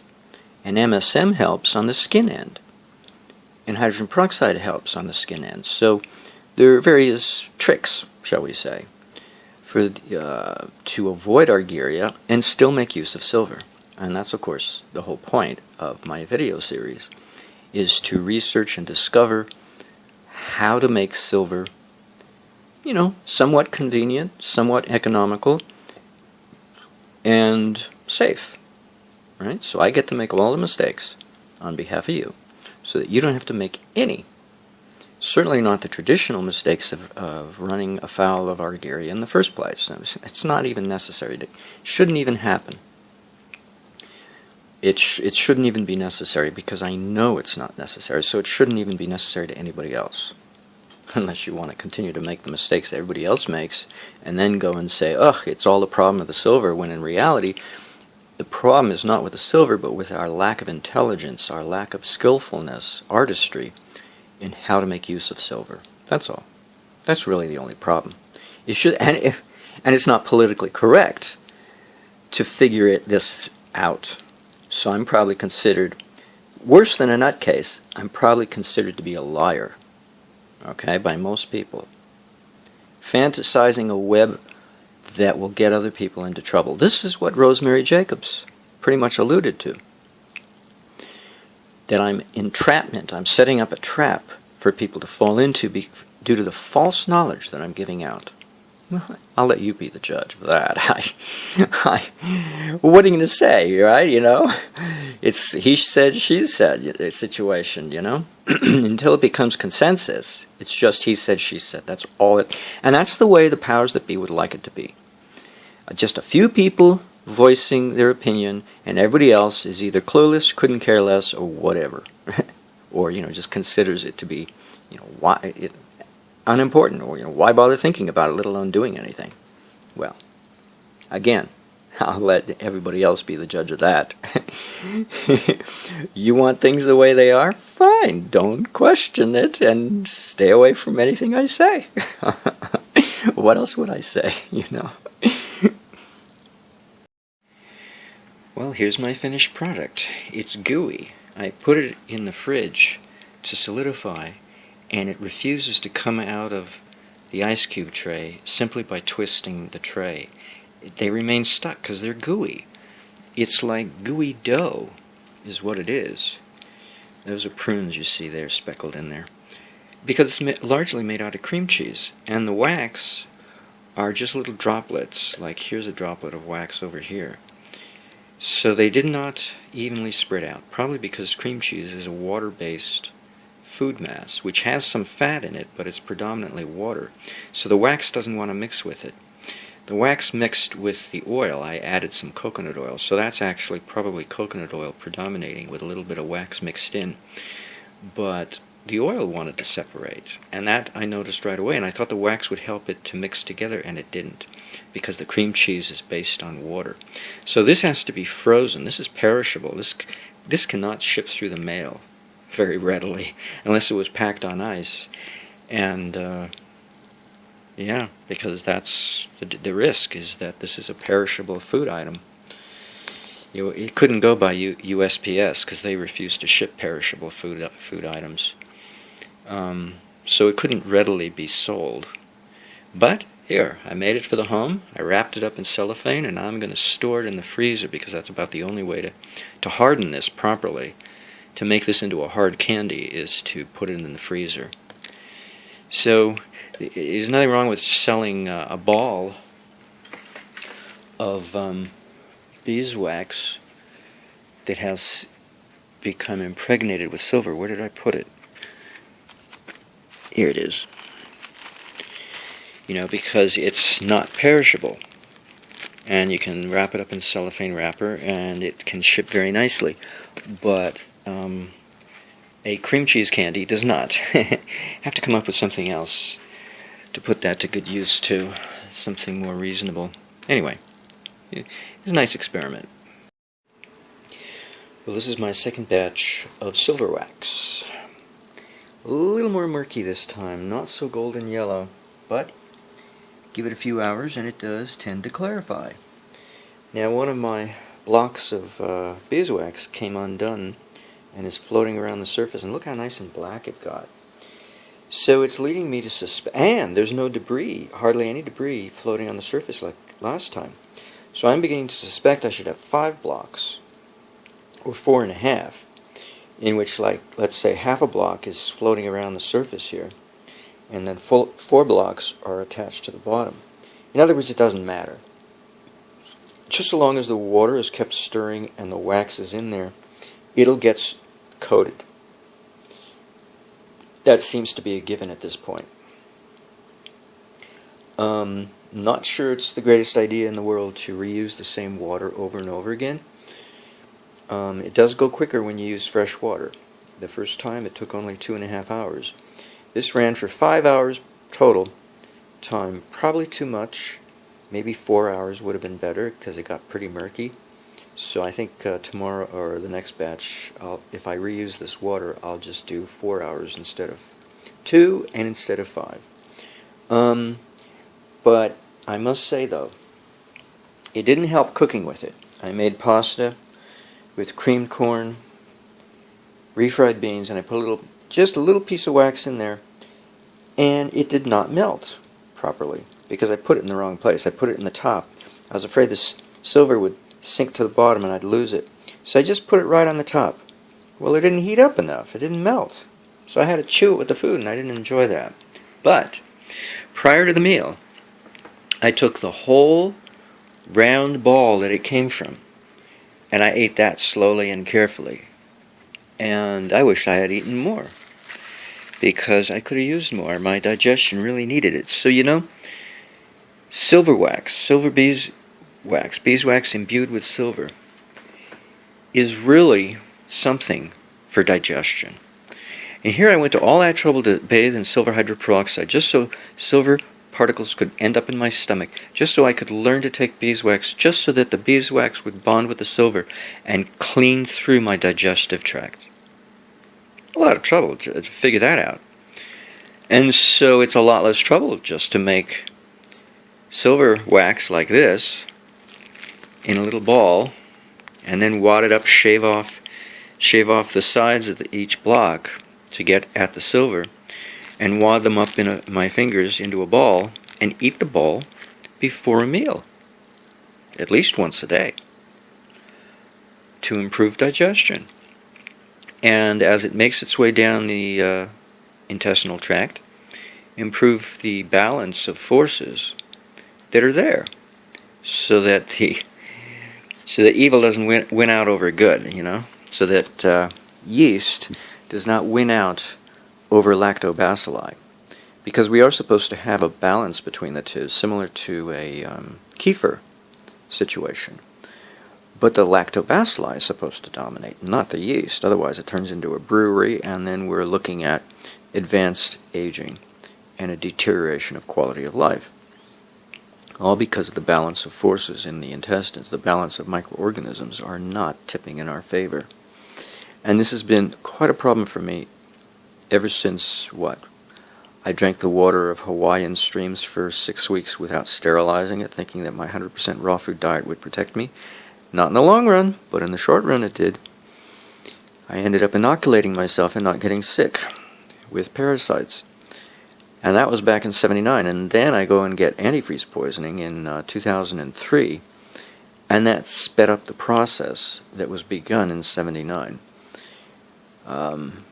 and MSM helps on the skin end, and hydrogen peroxide helps on the skin end. So there are various tricks, shall we say, for to avoid Argyria and still make use of silver. And that's, of course, the whole point of my video series, is to research and discover how to make silver, you know, somewhat convenient, somewhat economical, and safe. Right? So I get to make all the mistakes on behalf of you, so that you don't have to make any. Certainly not the traditional mistakes of running afoul of Argyria in the first place. It's not even necessary. It shouldn't even happen. It shouldn't even be necessary because I know it's not necessary, so it shouldn't even be necessary to anybody else. Unless you want to continue to make the mistakes that everybody else makes and then go and say, ugh, it's all the problem of the silver, when in reality, the problem is not with the silver, but with our lack of intelligence, our lack of skillfulness, artistry, in how to make use of silver. That's all. That's really the only problem. You should, and it's not politically correct to figure this out. So I'm probably considered, worse than a nutcase, I'm probably considered to be a liar, okay, by most people. Fantasizing a web that will get other people into trouble. This is what Rosemary Jacobs pretty much alluded to. That I'm entrapment, I'm setting up a trap for people to fall into due to the false knowledge that I'm giving out. Well, I'll let you be the judge of that. What are you going to say, right? You know, it's he said, she said situation, you know. Until it becomes consensus, it's just he said, she said. That's all it, and that's the way the powers that be would like it to be. Just a few people voicing their opinion, and everybody else is either clueless, couldn't care less, or whatever, or just considers it to be, unimportant, or why bother thinking about it, let alone doing anything. Well, again, I'll let everybody else be the judge of that. You want things the way they are? Fine, don't question it, and stay away from anything I say. What else would I say, Well, here's my finished product. It's gooey. I put it in the fridge to solidify, and it refuses to come out of the ice cube tray simply by twisting the tray. They remain stuck because they're gooey. It's like gooey dough is what it is. Those are prunes you see there speckled in there. Because it's largely made out of cream cheese, and the wax are just little droplets, like here's a droplet of wax over here. So they did not evenly spread out, probably because cream cheese is a water-based food mass, which has some fat in it, but it's predominantly water. So the wax doesn't want to mix with it. The wax mixed with the oil, I added some coconut oil, so that's actually probably coconut oil predominating with a little bit of wax mixed in. But the oil wanted to separate, and that I noticed right away, and I thought the wax would help it to mix together, and it didn't, because the cream cheese is based on water. So this has to be frozen. This is perishable. This cannot ship through the mail very readily, unless it was packed on ice. And yeah, because that's the risk, is that this is a perishable food item. It couldn't go by USPS because they refuse to ship perishable food items. So it couldn't readily be sold. But here, I made it for the home. I wrapped it up in cellophane, and I'm going to store it in the freezer because that's about the only way to harden this properly. To make this into a hard candy is to put it in the freezer. So there's nothing wrong with selling a ball of beeswax that has become impregnated with silver. Where did I put it? Here it is. Because it's not perishable. And you can wrap it up in cellophane wrapper, and it can ship very nicely. But a cream cheese candy does not. Have to come up with something else to put that to good use too. Something more reasonable. Anyway, it's a nice experiment. Well, this is my second batch of silver wax. A little more murky this time, not so golden yellow, but give it a few hours and it does tend to clarify. Now, one of my blocks of beeswax came undone and is floating around the surface, and look how nice and black it got. So it's leading me to suspect, and there's no debris, hardly any debris floating on the surface like last time. So I'm beginning to suspect I should have 5 blocks, or 4.5, in which, like, let's say half a block is floating around the surface here, and then 4 blocks are attached to the bottom. In other words, it doesn't matter. Just so long as the water is kept stirring and the wax is in there, it'll get coated. That seems to be a given at this point. Not sure it's the greatest idea in the world to reuse the same water over and over again. It does go quicker when you use fresh water. The first time it took only 2.5 hours. This ran for 5 hours total time. Probably too much. Maybe 4 hours would have been better because it got pretty murky. So I think tomorrow or the next batch, if I reuse this water, I'll just do 4 hours instead of 2 and instead of 5. But I must say though, it didn't help cooking with it. I made pasta with creamed corn, refried beans, and I put just a little piece of wax in there, and it did not melt properly because I put it in the wrong place. I put it in the top. I was afraid this silver would sink to the bottom and I'd lose it. So I just put it right on the top. Well, it didn't heat up enough. It didn't melt. So I had to chew it with the food, and I didn't enjoy that. But prior to the meal, I took the whole round ball that it came from, and I ate that slowly and carefully. And I wish I had eaten more, because I could have used more. My digestion really needed it. So, you know, silver wax, beeswax imbued with silver, is really something for digestion. And here I went to all that trouble to bathe in silver hydroperoxide, just so silver particles could end up in my stomach, just so I could learn to take beeswax, just so that the beeswax would bond with the silver and clean through my digestive tract. A lot of trouble to figure that out. And so it's a lot less trouble just to make silver wax like this in a little ball, and then wad it up, shave off the sides of each block to get at the silver, and wad them up in my fingers into a ball, and eat the ball before a meal, at least once a day, to improve digestion. And as it makes its way down the intestinal tract, improve the balance of forces that are there, so that evil doesn't win out over good, you know, so that yeast does not win out over lactobacilli, because we are supposed to have a balance between the two, similar to a kefir situation. But the lactobacilli is supposed to dominate, not the yeast. Otherwise it turns into a brewery, and then we're looking at advanced aging and a deterioration of quality of life. All because of the balance of forces in the intestines. The balance of microorganisms are not tipping in our favor. And this has been quite a problem for me ever since, I drank the water of Hawaiian streams for 6 weeks without sterilizing it, thinking that my 100% raw food diet would protect me. Not in the long run, but in the short run it did. I ended up inoculating myself and not getting sick with parasites. And that was back in '79. And then I go and get antifreeze poisoning in 2003. And that sped up the process that was begun in '79.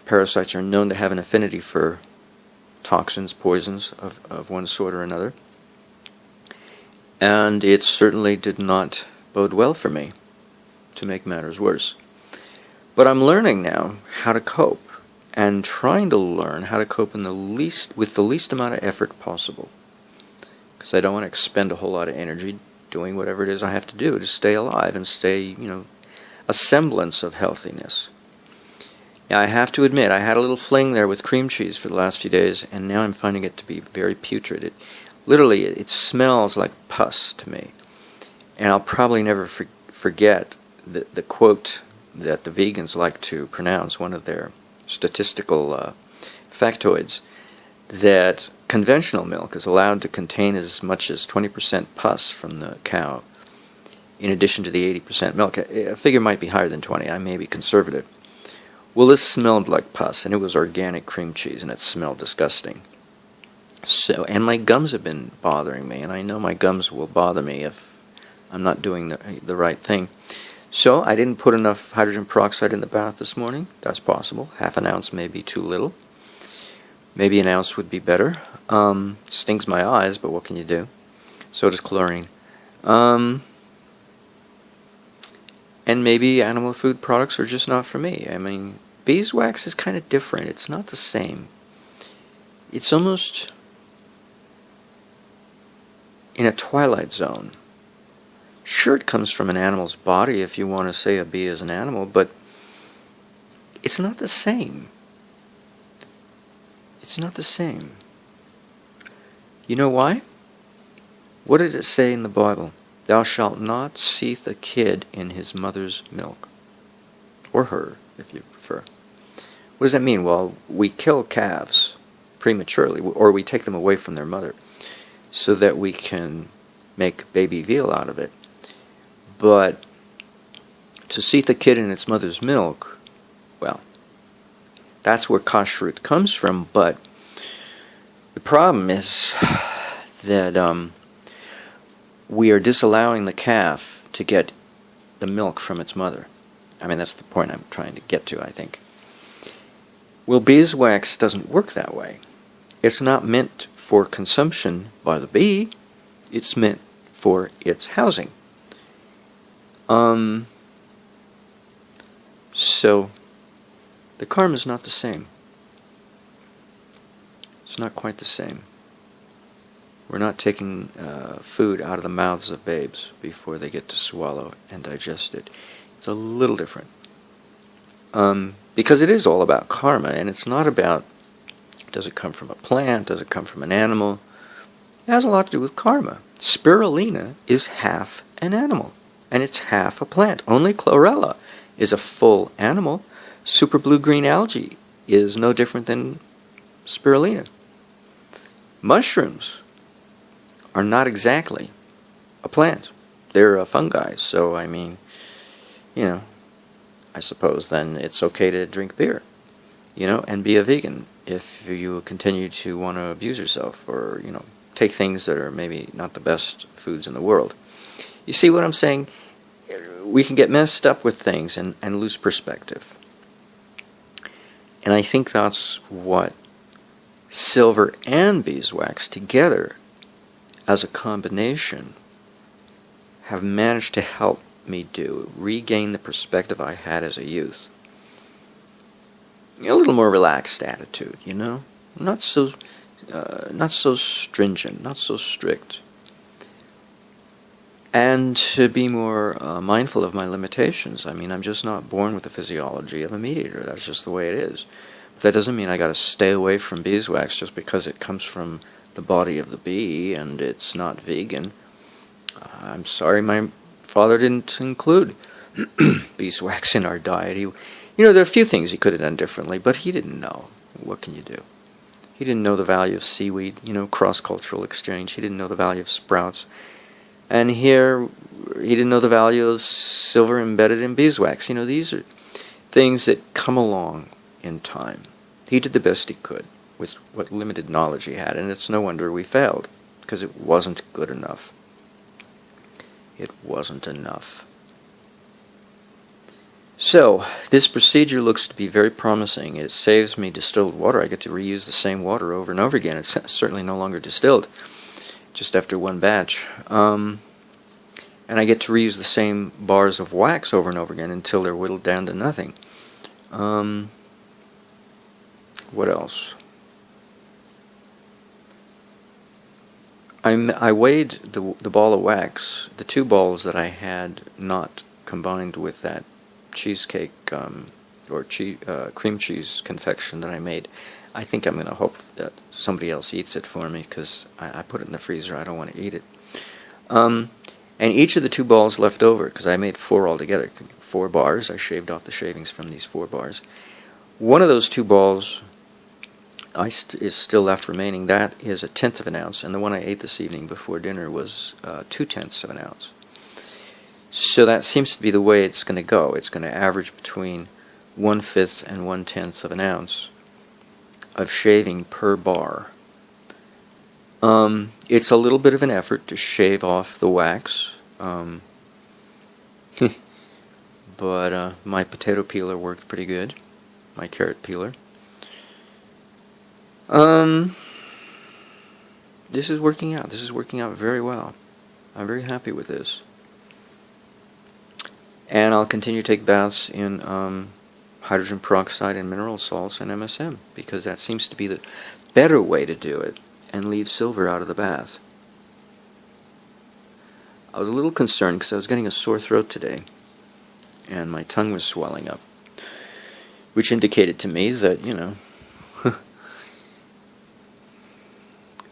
Parasites are known to have an affinity for toxins, poisons of one sort or another. And it certainly did not bode well for me, to make matters worse. But I'm learning now how to cope, and trying to learn how to cope with the least amount of effort possible. Because I don't want to expend a whole lot of energy doing whatever it is I have to do to stay alive and stay, a semblance of healthiness. Now, I have to admit, I had a little fling there with cream cheese for the last few days, and now I'm finding it to be very putrid. It smells like pus to me. And I'll probably never forget the quote that the vegans like to pronounce, one of their statistical factoids, that conventional milk is allowed to contain as much as 20% pus from the cow, in addition to the 80% milk. A figure might be higher than 20. I may be conservative. Well, this smelled like pus, and it was organic cream cheese, and it smelled disgusting. So, and my gums have been bothering me, and I know my gums will bother me if I'm not doing the right thing. So, I didn't put enough hydrogen peroxide in the bath this morning. That's possible. Half an ounce may be too little. Maybe an ounce would be better. Stings my eyes, but what can you do? So does chlorine. And maybe animal food products are just not for me. I mean, beeswax is kind of different. It's not the same. It's almost in a twilight zone. Sure, it comes from an animal's body if you want to say a bee is an animal, but it's not the same. It's not the same. You know why? What does it say in the Bible? Thou shalt not seethe a kid in his mother's milk. Or her, if you prefer. What does that mean? Well, we kill calves prematurely, or we take them away from their mother, so that we can make baby veal out of it. But to seethe a kid in its mother's milk, well, that's where kashrut comes from, but the problem is that we are disallowing the calf to get the milk from its mother. I mean, that's the point I'm trying to get to, I think. Well, beeswax doesn't work that way. It's not meant for consumption by the bee. It's meant for its housing. So, the karma is not the same. It's not quite the same. We're not taking food out of the mouths of babes before they get to swallow and digest it. It's a little different. Because it is all about karma, and it's not about, does it come from a plant, does it come from an animal? It has a lot to do with karma. Spirulina is half an animal, and it's half a plant. Only chlorella is a full animal. Super blue-green algae is no different than spirulina. Mushrooms are not exactly a plant. They're fungi, so I mean, I suppose then it's okay to drink beer, and be a vegan if you continue to want to abuse yourself or, take things that are maybe not the best foods in the world. You see what I'm saying? We can get messed up with things and lose perspective. And I think that's what silver and beeswax together as a combination have managed to help me do, regain the perspective I had as a youth. A little more relaxed attitude, not so stringent, not so strict, and to be more mindful of my limitations. I mean, I'm just not born with the physiology of a meat eater. That's just the way it is. But that doesn't mean I got to stay away from beeswax just because it comes from the body of the bee and it's not vegan. I'm sorry my father didn't include beeswax in our diet. There are a few things he could have done differently, but he didn't know. What can you do? He didn't know the value of seaweed, cross-cultural exchange. He didn't know the value of sprouts. And here, he didn't know the value of silver embedded in beeswax. These are things that come along in time. He did the best he could with what limited knowledge he had, and it's no wonder we failed, because it wasn't good enough. It wasn't enough. So, this procedure looks to be very promising. It saves me distilled water. I get to reuse the same water over and over again. It's certainly no longer distilled, just after one batch. And I get to reuse the same bars of wax over and over again until they're whittled down to nothing. What else? I weighed the ball of wax, the two balls that I had not combined with that cheesecake or cream cheese confection that I made. I think I'm going to hope that somebody else eats it for me, because I put it in the freezer. I don't want to eat it. And each of the 2 balls left over, because I made 4 altogether, 4 bars. I shaved off the shavings from these 4 bars. One of those 2 balls is still left remaining. That is 1/10 of an ounce, and the one I ate this evening before dinner was 2/10 of an ounce. So that seems to be the way it's going to go. It's going to average between 1/5 and 1/10 of an ounce of shaving per bar. It's a little bit of an effort to shave off the wax, but my potato peeler worked pretty good, my carrot peeler. This is working out. This is working out very well. I'm very happy with this. And I'll continue to take baths in hydrogen peroxide and mineral salts and MSM, because that seems to be the better way to do it, and leave silver out of the bath. I was a little concerned because I was getting a sore throat today, and my tongue was swelling up, which indicated to me that,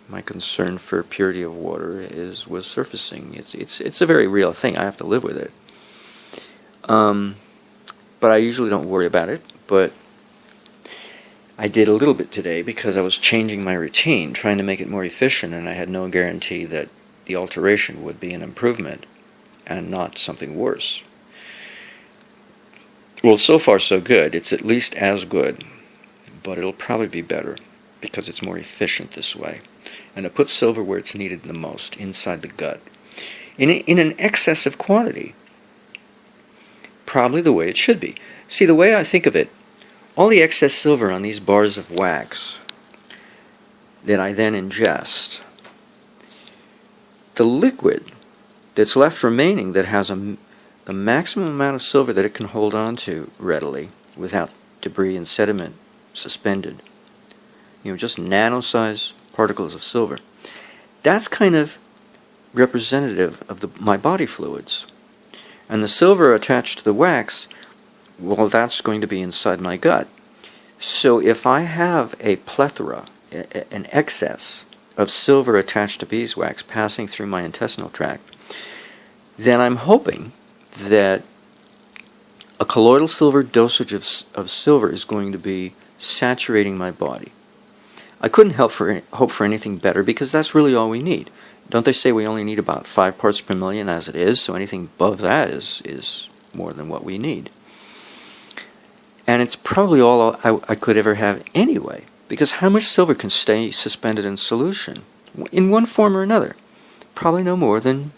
my concern for purity of water was surfacing. It's a very real thing. I have to live with it. But I usually don't worry about it, but I did a little bit today because I was changing my routine, trying to make it more efficient, and I had no guarantee that the alteration would be an improvement and not something worse. Well, so far so good. It's at least as good, but it'll probably be better because it's more efficient this way. And it puts silver where it's needed the most, inside the gut, in an excessive quantity. Probably the way it should be. See, the way I think of it, all the excess silver on these bars of wax that I then ingest, the liquid that's left remaining that has the maximum amount of silver that it can hold on to readily without debris and sediment suspended, just nano-sized particles of silver, that's kind of representative of my body fluids. And the silver attached to the wax, well, that's going to be inside my gut. So if I have a plethora, an excess of silver attached to beeswax passing through my intestinal tract, then I'm hoping that a colloidal silver dosage of silver is going to be saturating my body. I couldn't hope for anything better, because that's really all we need. Don't they say we only need about 5 parts per million as it is, so anything above that is more than what we need. And it's probably all I could ever have anyway, because how much silver can stay suspended in solution in one form or another? Probably no more than,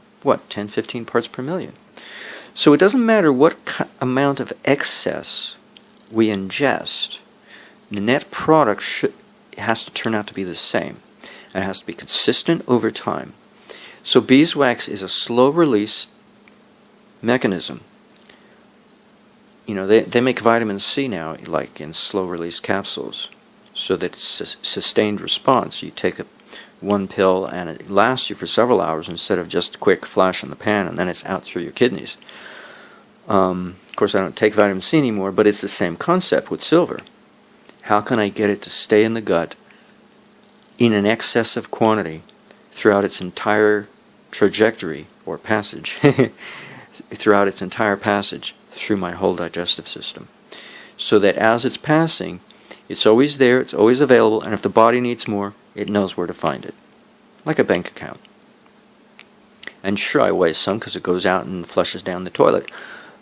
10, 15 parts per million. So it doesn't matter what amount of excess we ingest, the net product has to turn out to be the same. And it has to be consistent over time. So beeswax is a slow-release mechanism. They make vitamin C now, like in slow-release capsules, so that it's a sustained response. You take one pill and it lasts you for several hours instead of just a quick flash in the pan and then it's out through your kidneys. Of course, I don't take vitamin C anymore, but it's the same concept with silver. How can I get it to stay in the gut in an excessive quantity throughout its entire trajectory or passage, throughout its entire passage through my whole digestive system, so that as it's passing, it's always there, it's always available, and if the body needs more, it knows where to find it, like a bank account. And sure, I waste some because it goes out and flushes down the toilet,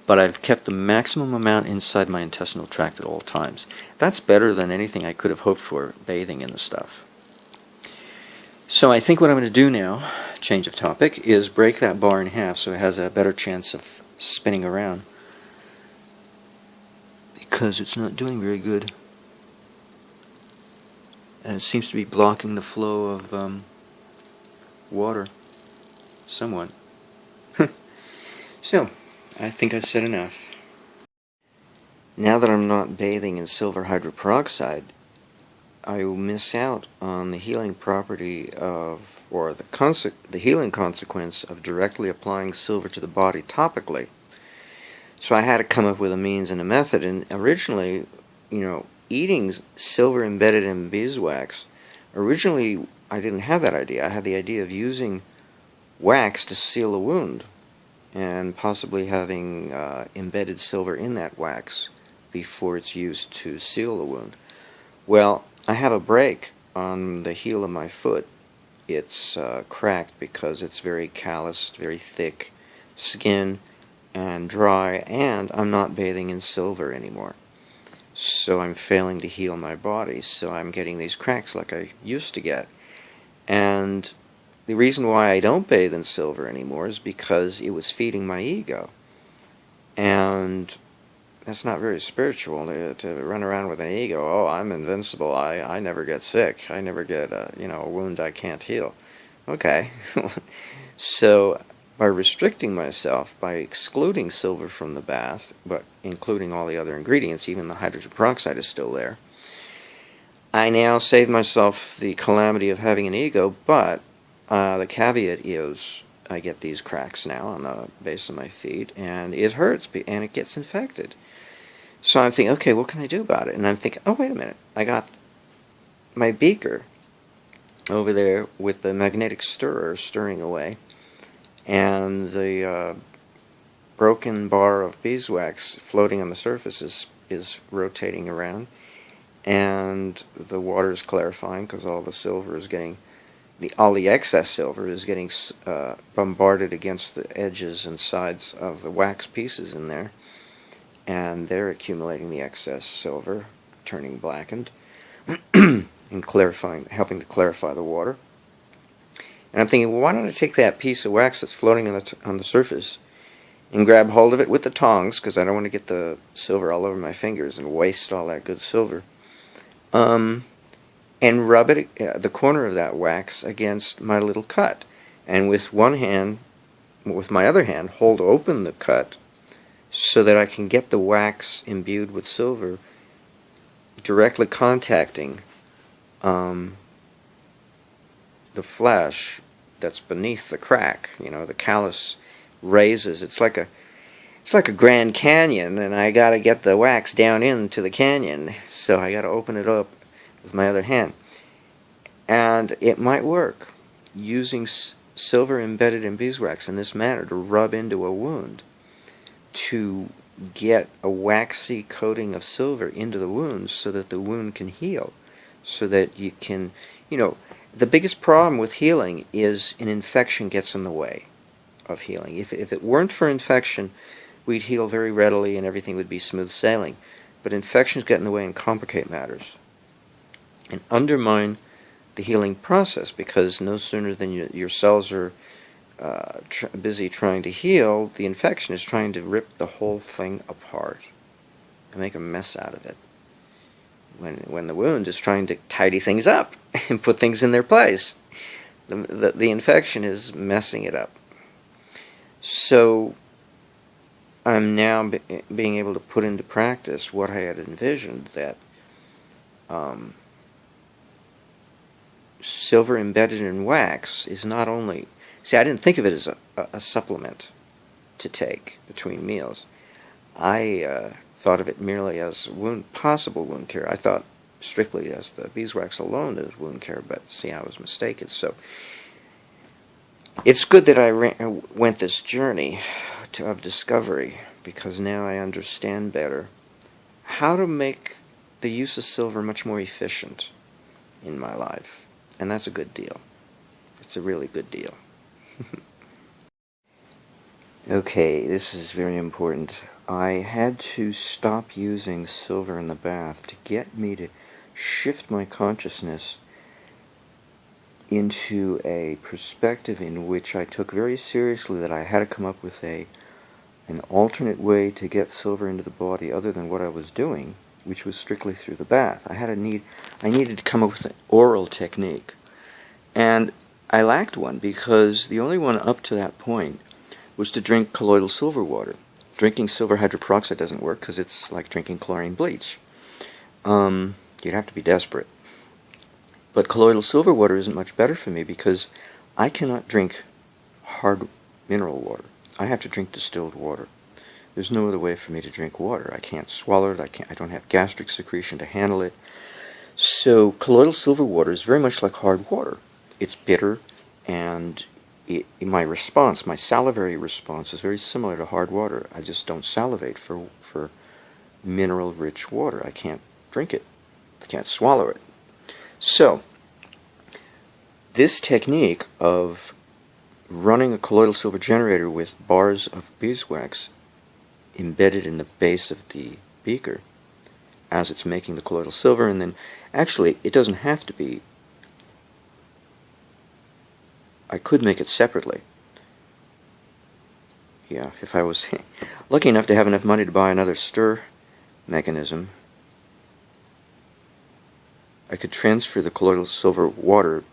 but I've kept the maximum amount inside my intestinal tract at all times. That's better than anything I could have hoped for bathing in the stuff. So I think what I'm going to do now, change of topic, is break that bar in half so it has a better chance of spinning around, because it's not doing very good. And it seems to be blocking the flow of water somewhat. So, I think I've said enough. Now that I'm not bathing in silver hydroperoxide, I will miss out on the healing property of, or the healing consequence of directly applying silver to the body topically. So I had to come up with a means and a method. And originally, eating silver embedded in beeswax, originally I didn't have that idea. I had the idea of using wax to seal a wound and possibly having embedded silver in that wax before it's used to seal the wound. Well, I have a break on the heel of my foot. It's cracked because it's very calloused, very thick skin and dry, and I'm not bathing in silver anymore. So I'm failing to heal my body, so I'm getting these cracks like I used to get. And the reason why I don't bathe in silver anymore is because it was feeding my ego. And that's not very spiritual to run around with an ego. Oh, I'm invincible. I never get sick. I never get a wound I can't heal. Okay. So by restricting myself, by excluding silver from the bath, but including all the other ingredients, even the hydroperoxide is still there, I now save myself the calamity of having an ego, but the caveat is I get these cracks now on the base of my feet, and it hurts, and it gets infected. So I'm thinking, okay, what can I do about it? And I'm thinking, oh, wait a minute. I got my beaker over there with the magnetic stirrer stirring away, and the broken bar of beeswax floating on the surface is rotating around, and the water is clarifying because all the silver is getting, all the excess silver is getting bombarded against the edges and sides of the wax pieces in there, and they're accumulating the excess silver, turning blackened, and clarifying, helping to clarify the water. And I'm thinking, well, why don't I take that piece of wax that's floating on the surface and grab hold of it with the tongs, because I don't want to get the silver all over my fingers and waste all that good silver, and rub it, the corner of that wax against my little cut. And with one hand, with my other hand, hold open the cut so that I can get the wax imbued with silver directly contacting the flesh that's beneath the crack. The callus raises. It's like a Grand Canyon, and I got to get the wax down into the canyon, so I got to open it up with my other hand. And it might work using silver embedded in beeswax in this manner to rub into a wound, to get a waxy coating of silver into the wound so that the wound can heal, so that you can, the biggest problem with healing is an infection gets in the way of healing. If it weren't for infection, we'd heal very readily and everything would be smooth sailing. But infections get in the way and complicate matters and undermine the healing process, because no sooner than your cells are busy trying to heal, the infection is trying to rip the whole thing apart and make a mess out of it. When the wound is trying to tidy things up and put things in their place, the infection is messing it up. So I'm now being able to put into practice what I had envisioned, that silver embedded in wax is not only... See, I didn't think of it as a supplement to take between meals. I thought of it merely as possible wound care. I thought strictly as the beeswax alone as wound care, but see, I was mistaken. So it's good that I went this journey of discovery, because now I understand better how to make the use of silver much more efficient in my life. And that's a good deal. It's a really good deal. Okay, this is very important. I had to stop using silver in the bath to get me to shift my consciousness into a perspective in which I took very seriously that I had to come up with an alternate way to get silver into the body other than what I was doing, which was strictly through the bath. I needed to come up with an oral technique. And I lacked one, because the only one up to that point was to drink colloidal silver water. Drinking silver hydroperoxide doesn't work because it's like drinking chlorine bleach. You'd have to be desperate. But colloidal silver water isn't much better for me, because I cannot drink hard mineral water. I have to drink distilled water, There's no other way for me to drink water. I can't swallow it. I don't have gastric secretion to handle it. So colloidal silver water is very much like hard water. It's bitter, and my salivary response is very similar to hard water. I just don't salivate for mineral-rich water. I can't drink it. I can't swallow it. So this technique of running a colloidal silver generator with bars of beeswax embedded in the base of the beaker as it's making the colloidal silver, and then actually it doesn't have to be. I could make it separately. Yeah, if I was lucky enough to have enough money to buy another stir mechanism, I could transfer the colloidal silver water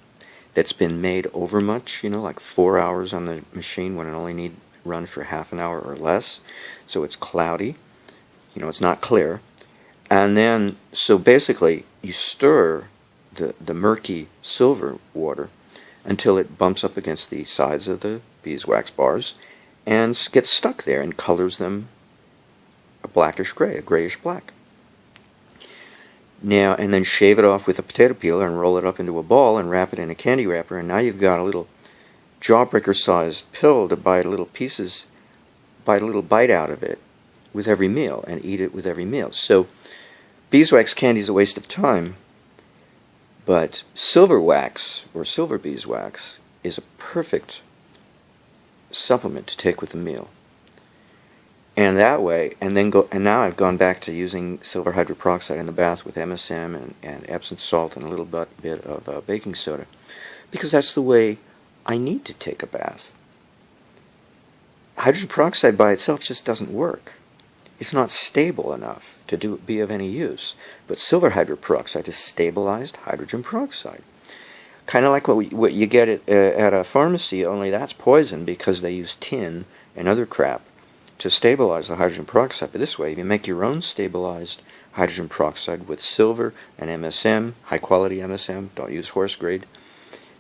that's been made over much, like 4 hours on the machine when it only need run for half an hour or less, so it's cloudy, it's not clear. And then, so basically, you stir the murky silver water until it bumps up against the sides of the beeswax bars and gets stuck there and colors them a blackish gray, a grayish black. Now, and then shave it off with a potato peeler and roll it up into a ball and wrap it in a candy wrapper, and now you've got a little jawbreaker-sized pill to bite a little bite out of it with every meal and eat it with every meal. So beeswax candy is a waste of time, but silver wax or silver beeswax is a perfect supplement to take with a meal. And that way, and now I've gone back to using silver hydroperoxide in the bath with MSM and Epsom salt and a little bit of baking soda, because that's the way I need to take a bath. Hydrogen peroxide by itself just doesn't work. It's not stable enough to be of any use. But silver hydroperoxide is stabilized hydrogen peroxide. Kind of like what you get at a pharmacy, only that's poison because they use tin and other crap to stabilize the hydrogen peroxide. But this way, if you make your own stabilized hydrogen peroxide with silver and MSM, high quality MSM, don't use horse grade,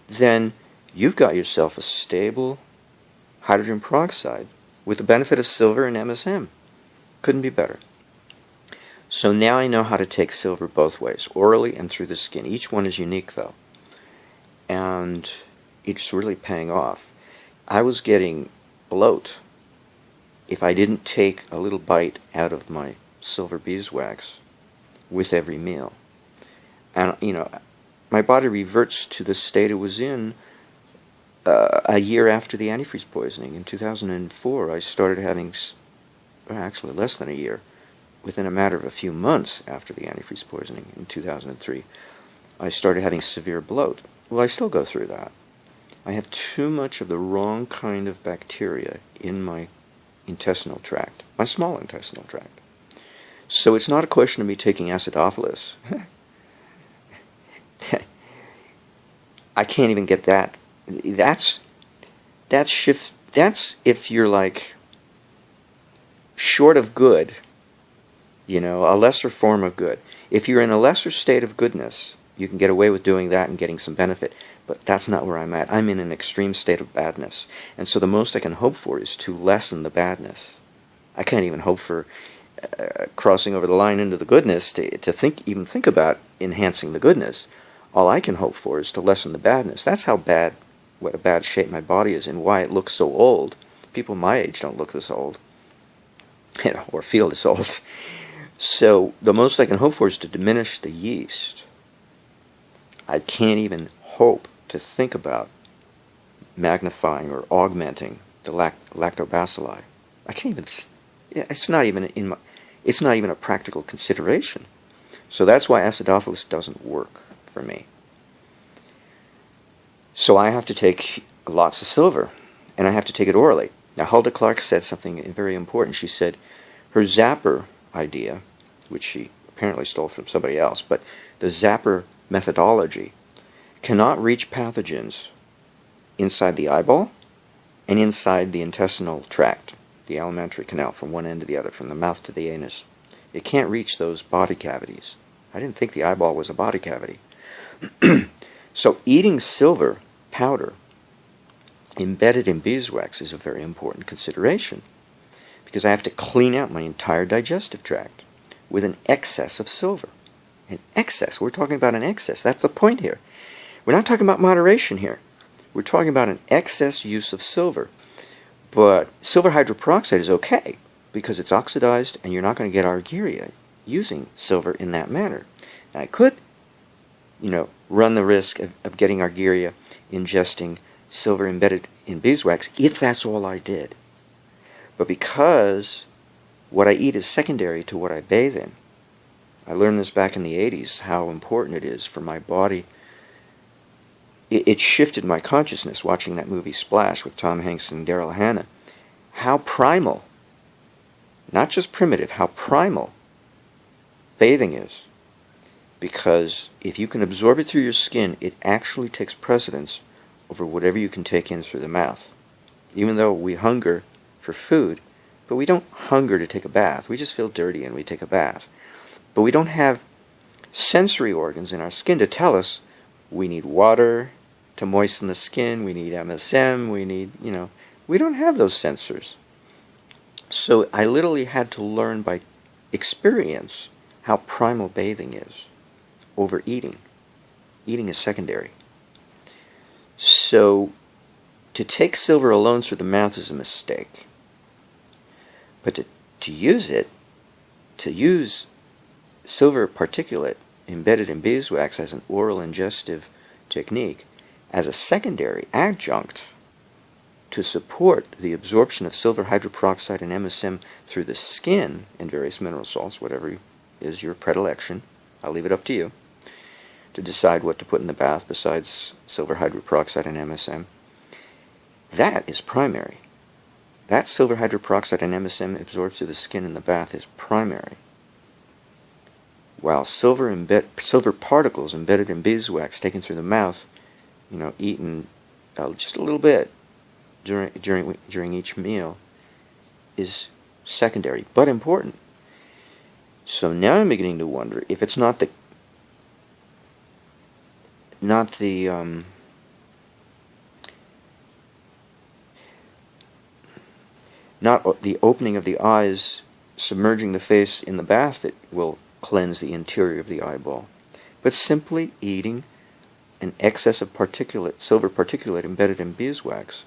then you've got yourself a stable hydrogen peroxide with the benefit of silver and MSM. Couldn't be better. So now I know how to take silver both ways, orally and through the skin. Each one is unique though, and it's really paying off. I was getting bloat if I didn't take a little bite out of my silver beeswax with every meal. And my body reverts to the state it was in a year after the antifreeze poisoning. In 2004, I started having, actually less than a year, within a matter of a few months after the antifreeze poisoning in 2003, I started having severe bloat. Well, I still go through that. I have too much of the wrong kind of bacteria in my intestinal tract, my small intestinal tract. So it's not a question of me taking acidophilus. I can't even get that. That's if you're like short of good, a lesser form of good. If you're in a lesser state of goodness, you can get away with doing that and getting some benefit. But that's not where I'm at. I'm in an extreme state of badness. And so the most I can hope for is to lessen the badness. I can't even hope for crossing over the line into the goodness to even think about enhancing the goodness. All I can hope for is to lessen the badness. That's what a bad shape my body is in, why it looks so old. People my age don't look this old, or feel this old. So the most I can hope for is to diminish the yeast. I can't even hope to think about magnifying or augmenting the lactobacilli. I can't even. It's not even a practical consideration. So that's why acidophilus doesn't work for me. So I have to take lots of silver, and I have to take it orally. Now, Hulda Clark said something very important. She said her zapper idea, which she apparently stole from somebody else, but the zapper methodology cannot reach pathogens inside the eyeball and inside the intestinal tract, the alimentary canal, from one end to the other, from the mouth to the anus. It can't reach those body cavities. I didn't think the eyeball was a body cavity. So eating silver powder embedded in beeswax is a very important consideration, because I have to clean out my entire digestive tract with an excess of silver. An excess. We're talking about an excess. That's the point here. We're not talking about moderation here. We're talking about an excess use of silver. But silver hydroperoxide is okay because it's oxidized and you're not going to get argyria using silver in that manner. Now, I could, run the risk of getting argyria ingesting silver embedded in beeswax if that's all I did. But because what I eat is secondary to what I bathe in, I learned this back in the 80s, how important it is for my body. It shifted my consciousness watching that movie Splash with Tom Hanks and Daryl Hannah. How primal, not just primitive, how primal bathing is. Because if you can absorb it through your skin, it actually takes precedence over whatever you can take in through the mouth. Even though we hunger for food, but we don't hunger to take a bath. We just feel dirty and we take a bath. But we don't have sensory organs in our skin to tell us we need water to moisten the skin, we need MSM, we need, we don't have those sensors. So I literally had to learn by experience how primal bathing is over eating. Eating is secondary. So to take silver alone through the mouth is a mistake. But to use silver particulate embedded in beeswax as an oral ingestive technique as a secondary adjunct to support the absorption of silver hydroperoxide and MSM through the skin and various mineral salts, whatever is your predilection, I'll leave it up to you to decide what to put in the bath besides silver hydroperoxide and MSM. That is primary. That silver hydroperoxide and MSM absorbed through the skin in the bath is primary. While silver particles embedded in beeswax taken through the mouth, eaten just a little bit during each meal, is secondary but important. So now I'm beginning to wonder if it's not the opening of the eyes, submerging the face in the bath that will cleanse the interior of the eyeball, but simply eating an excess of silver particulate embedded in beeswax,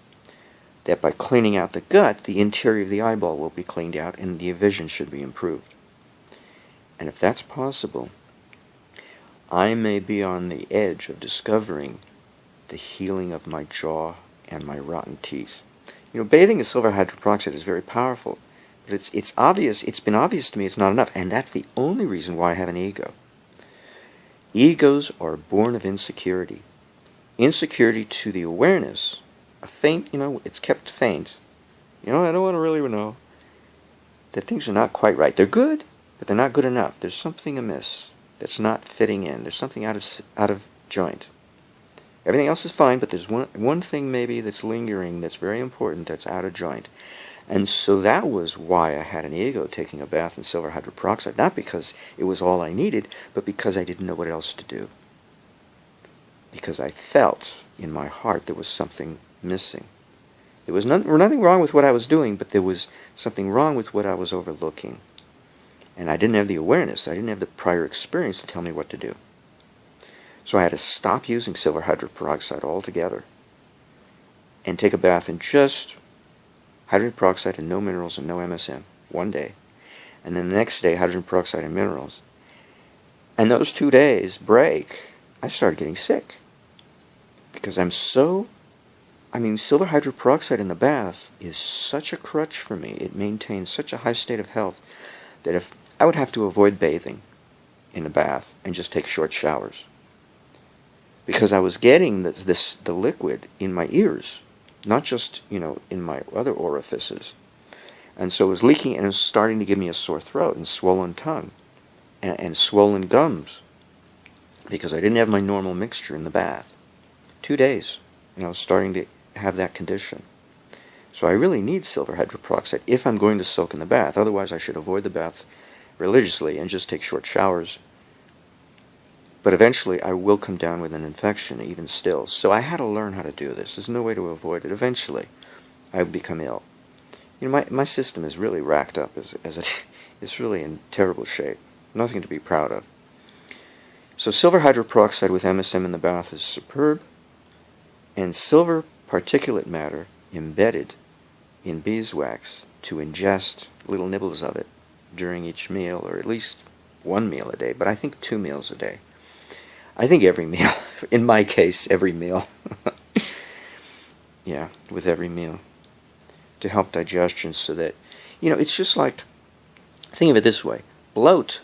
that by cleaning out the gut, the interior of the eyeball will be cleaned out and the vision should be improved. And if that's possible, I may be on the edge of discovering the healing of my jaw and my rotten teeth. Bathing in silver hydroperoxide is very powerful, but it's obvious. It's been obvious to me it's not enough, and that's the only reason why I have an ego. Egos are born of insecurity. Insecurity to the awareness. A faint, it's kept faint. I don't want to really know that things are not quite right. They're good, but they're not good enough. There's something amiss that's not fitting in. There's something out of joint. Everything else is fine, but there's one thing maybe that's lingering that's very important that's out of joint. And so that was why I had an ego taking a bath in silver hydroperoxide. Not because it was all I needed, but because I didn't know what else to do. Because I felt in my heart there was something missing. There was nothing wrong with what I was doing, but there was something wrong with what I was overlooking. And I didn't have the awareness, I didn't have the prior experience to tell me what to do. So I had to stop using silver hydroperoxide altogether and take a bath in just hydrogen peroxide and no minerals and no MSM one day. And then the next day, hydrogen peroxide and minerals. And those 2 days break, I started getting sick. Because silver hydroperoxide in the bath is such a crutch for me. It maintains such a high state of health that if I would have to avoid bathing in the bath and just take short showers. Because I was getting the liquid in my ears, not just, in my other orifices. And so it was leaking and it was starting to give me a sore throat and swollen tongue and swollen gums because I didn't have my normal mixture in the bath. 2 days, I was starting to have that condition. So I really need silver hydroperoxide if I'm going to soak in the bath. Otherwise, I should avoid the bath religiously and just take short showers. But eventually, I will come down with an infection, even still. So I had to learn how to do this. There's no way to avoid it. Eventually, I would become ill. You know, my system is really racked up it's really in terrible shape. Nothing to be proud of. So silver hydroperoxide with MSM in the bath is superb, and silver particulate matter embedded in beeswax to ingest little nibbles of it during each meal, or at least one meal a day, but I think 2 meals a day. I think every meal. In my case, every meal. Yeah, with every meal. To help digestion so that, you know, it's just like, think of it this way. Bloat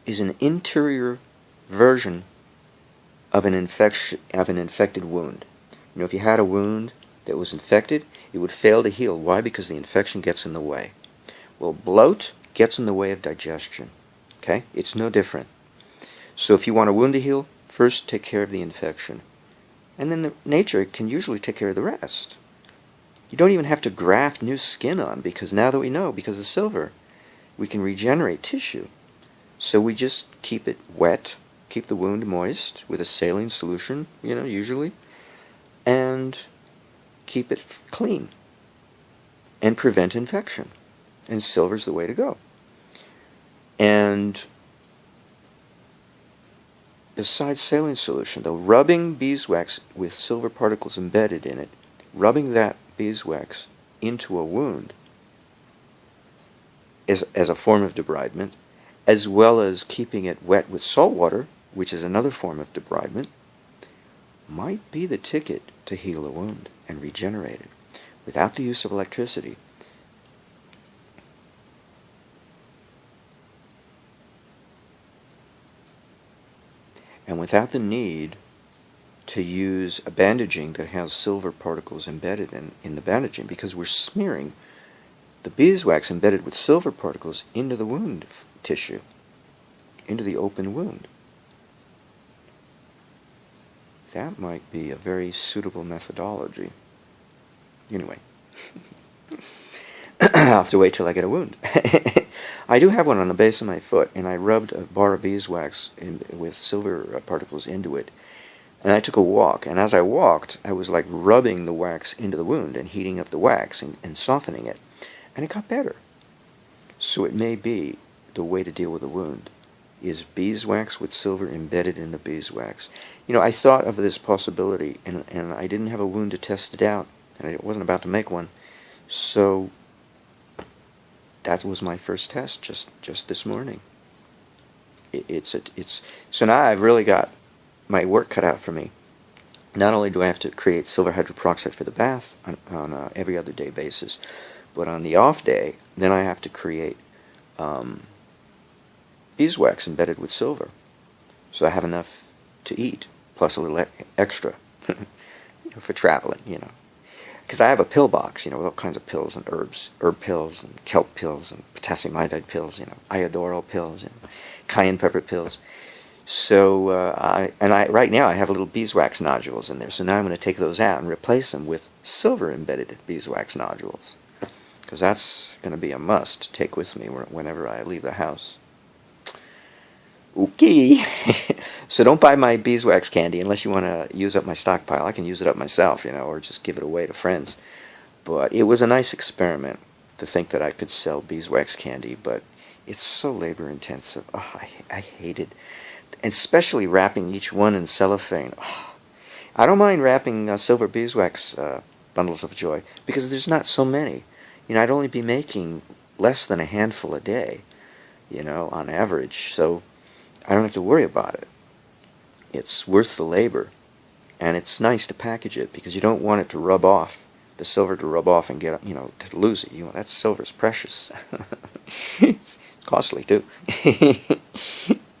is an interior version of an infected wound. You know, if you had a wound that was infected, it would fail to heal. Why? Because the infection gets in the way. Well, bloat gets in the way of digestion. Okay? It's no different. So if you want a wound to heal, first take care of the infection. And then nature can usually take care of the rest. You don't even have to graft new skin on, because now that we know, because of silver, we can regenerate tissue. So we just keep it wet, keep the wound moist with a saline solution, you know, usually, and keep it clean and prevent infection. And silver's the way to go. And besides saline solution, though, rubbing beeswax with silver particles embedded in it, rubbing that beeswax into a wound as a form of debridement, as well as keeping it wet with salt water, which is another form of debridement, might be the ticket to heal a wound and regenerate it without the use of electricity. And without the need to use a bandaging that has silver particles embedded in the bandaging, because we're smearing the beeswax embedded with silver particles into the wound tissue, into the open wound. That might be a very suitable methodology. Anyway, I'll have to wait till I get a wound. I do have one on the base of my foot, and I rubbed a bar of beeswax with silver particles into it. And I took a walk, and as I walked, I was like rubbing the wax into the wound and heating up the wax and softening it. And it got better. So it may be the way to deal with a wound is beeswax with silver embedded in the beeswax. You know, I thought of this possibility, and I didn't have a wound to test it out, and I wasn't about to make one. So that was my first test just this morning. So now I've really got my work cut out for me. Not only do I have to create silver hydroperoxide for the bath on a every other day basis, but on the off day, then I have to create beeswax embedded with silver. So I have enough to eat, plus a little extra for traveling, you know. Because I have a pill box, you know, with all kinds of pills and herb pills and kelp pills and potassium iodide pills, you know, iodoral pills, you know, cayenne pepper pills. So right now I have little beeswax nodules in there. So now I'm going to take those out and replace them with silver embedded beeswax nodules, because that's going to be a must to take with me whenever I leave the house. Okay. So don't buy my beeswax candy unless you want to use up my stockpile. I can use it up myself, you know, or just give it away to friends. But it was a nice experiment to think that I could sell beeswax candy, but it's so labor intensive. Oh, I hate it. And especially wrapping each one in cellophane. Oh, I don't mind wrapping silver beeswax bundles of joy, because there's not so many. You know, I'd only be making less than a handful a day, you know, on average. So I don't have to worry about it. It's worth the labor, and it's nice to package it, because you don't want it to rub off, the silver to rub off and get, you know, to lose it. You know, that silver's precious. It's costly too.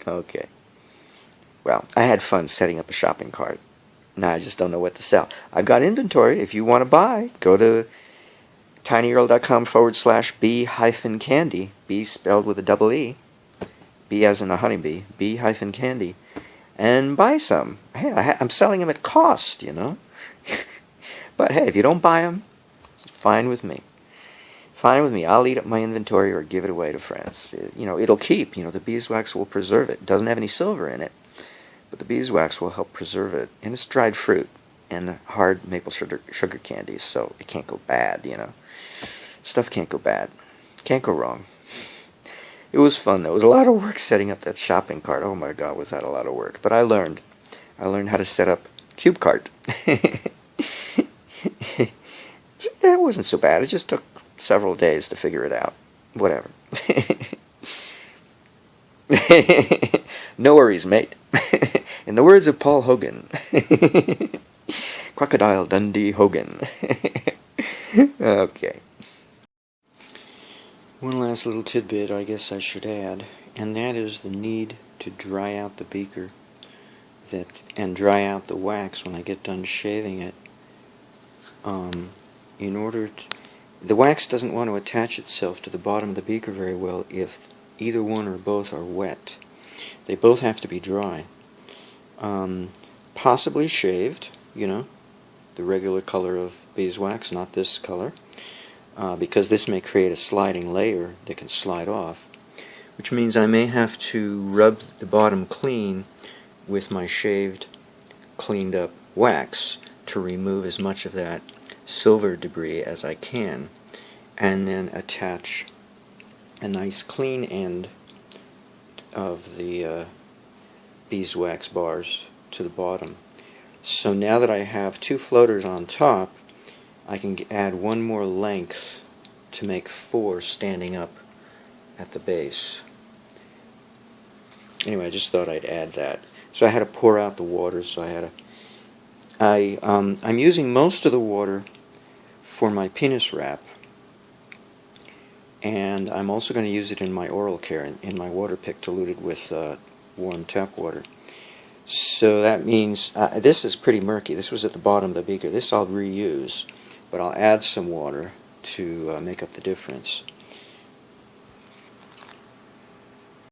Okay. Well, I had fun setting up a shopping cart. Now I just don't know what to sell. I've got inventory. If you want to buy, go to tinyurl.com/bee-candy. Bee spelled with a double E. Bee as in a honeybee. Bee-candy. And buy some. Hey, I'm selling them at cost, you know. But hey, if you don't buy them, it's fine with me. Fine with me. I'll eat up my inventory or give it away to friends. You know, it'll keep. You know, the beeswax will preserve it. It doesn't have any silver in it, but the beeswax will help preserve it. And it's dried fruit and hard maple sugar candies, so it can't go bad, you know. Stuff can't go bad. Can't go wrong. It was fun though. It was a lot of work setting up that shopping cart. Oh my god, was that a lot of work. But I learned. I learned how to set up CubeCart. It wasn't so bad. It just took several days to figure it out. Whatever. No worries, mate. In the words of Paul Hogan. Crocodile Dundee Hogan. Okay. One last little tidbit I guess I should add, and that is the need to dry out the beaker and dry out the wax when I get done shaving it. The wax doesn't want to attach itself to the bottom of the beaker very well if either one or both are wet. They both have to be dry. Possibly shaved, the regular color of beeswax, not this color, because this may create a sliding layer that can slide off, which means I may have to rub the bottom clean with my shaved, cleaned up wax to remove as much of that silver debris as I can, and then attach a nice clean end of the beeswax bars to the bottom. So now that I have two floaters on top, I can add one more length to make 4 standing up at the base. Anyway, I just thought I'd add that. So I had to pour out the water, so I'm using most of the water for my penis wrap, and I'm also going to use it in my oral care, in my water pick diluted with warm tap water. So that means, this is pretty murky. This was at the bottom of the beaker. This I'll reuse, but I'll add some water to make up the difference.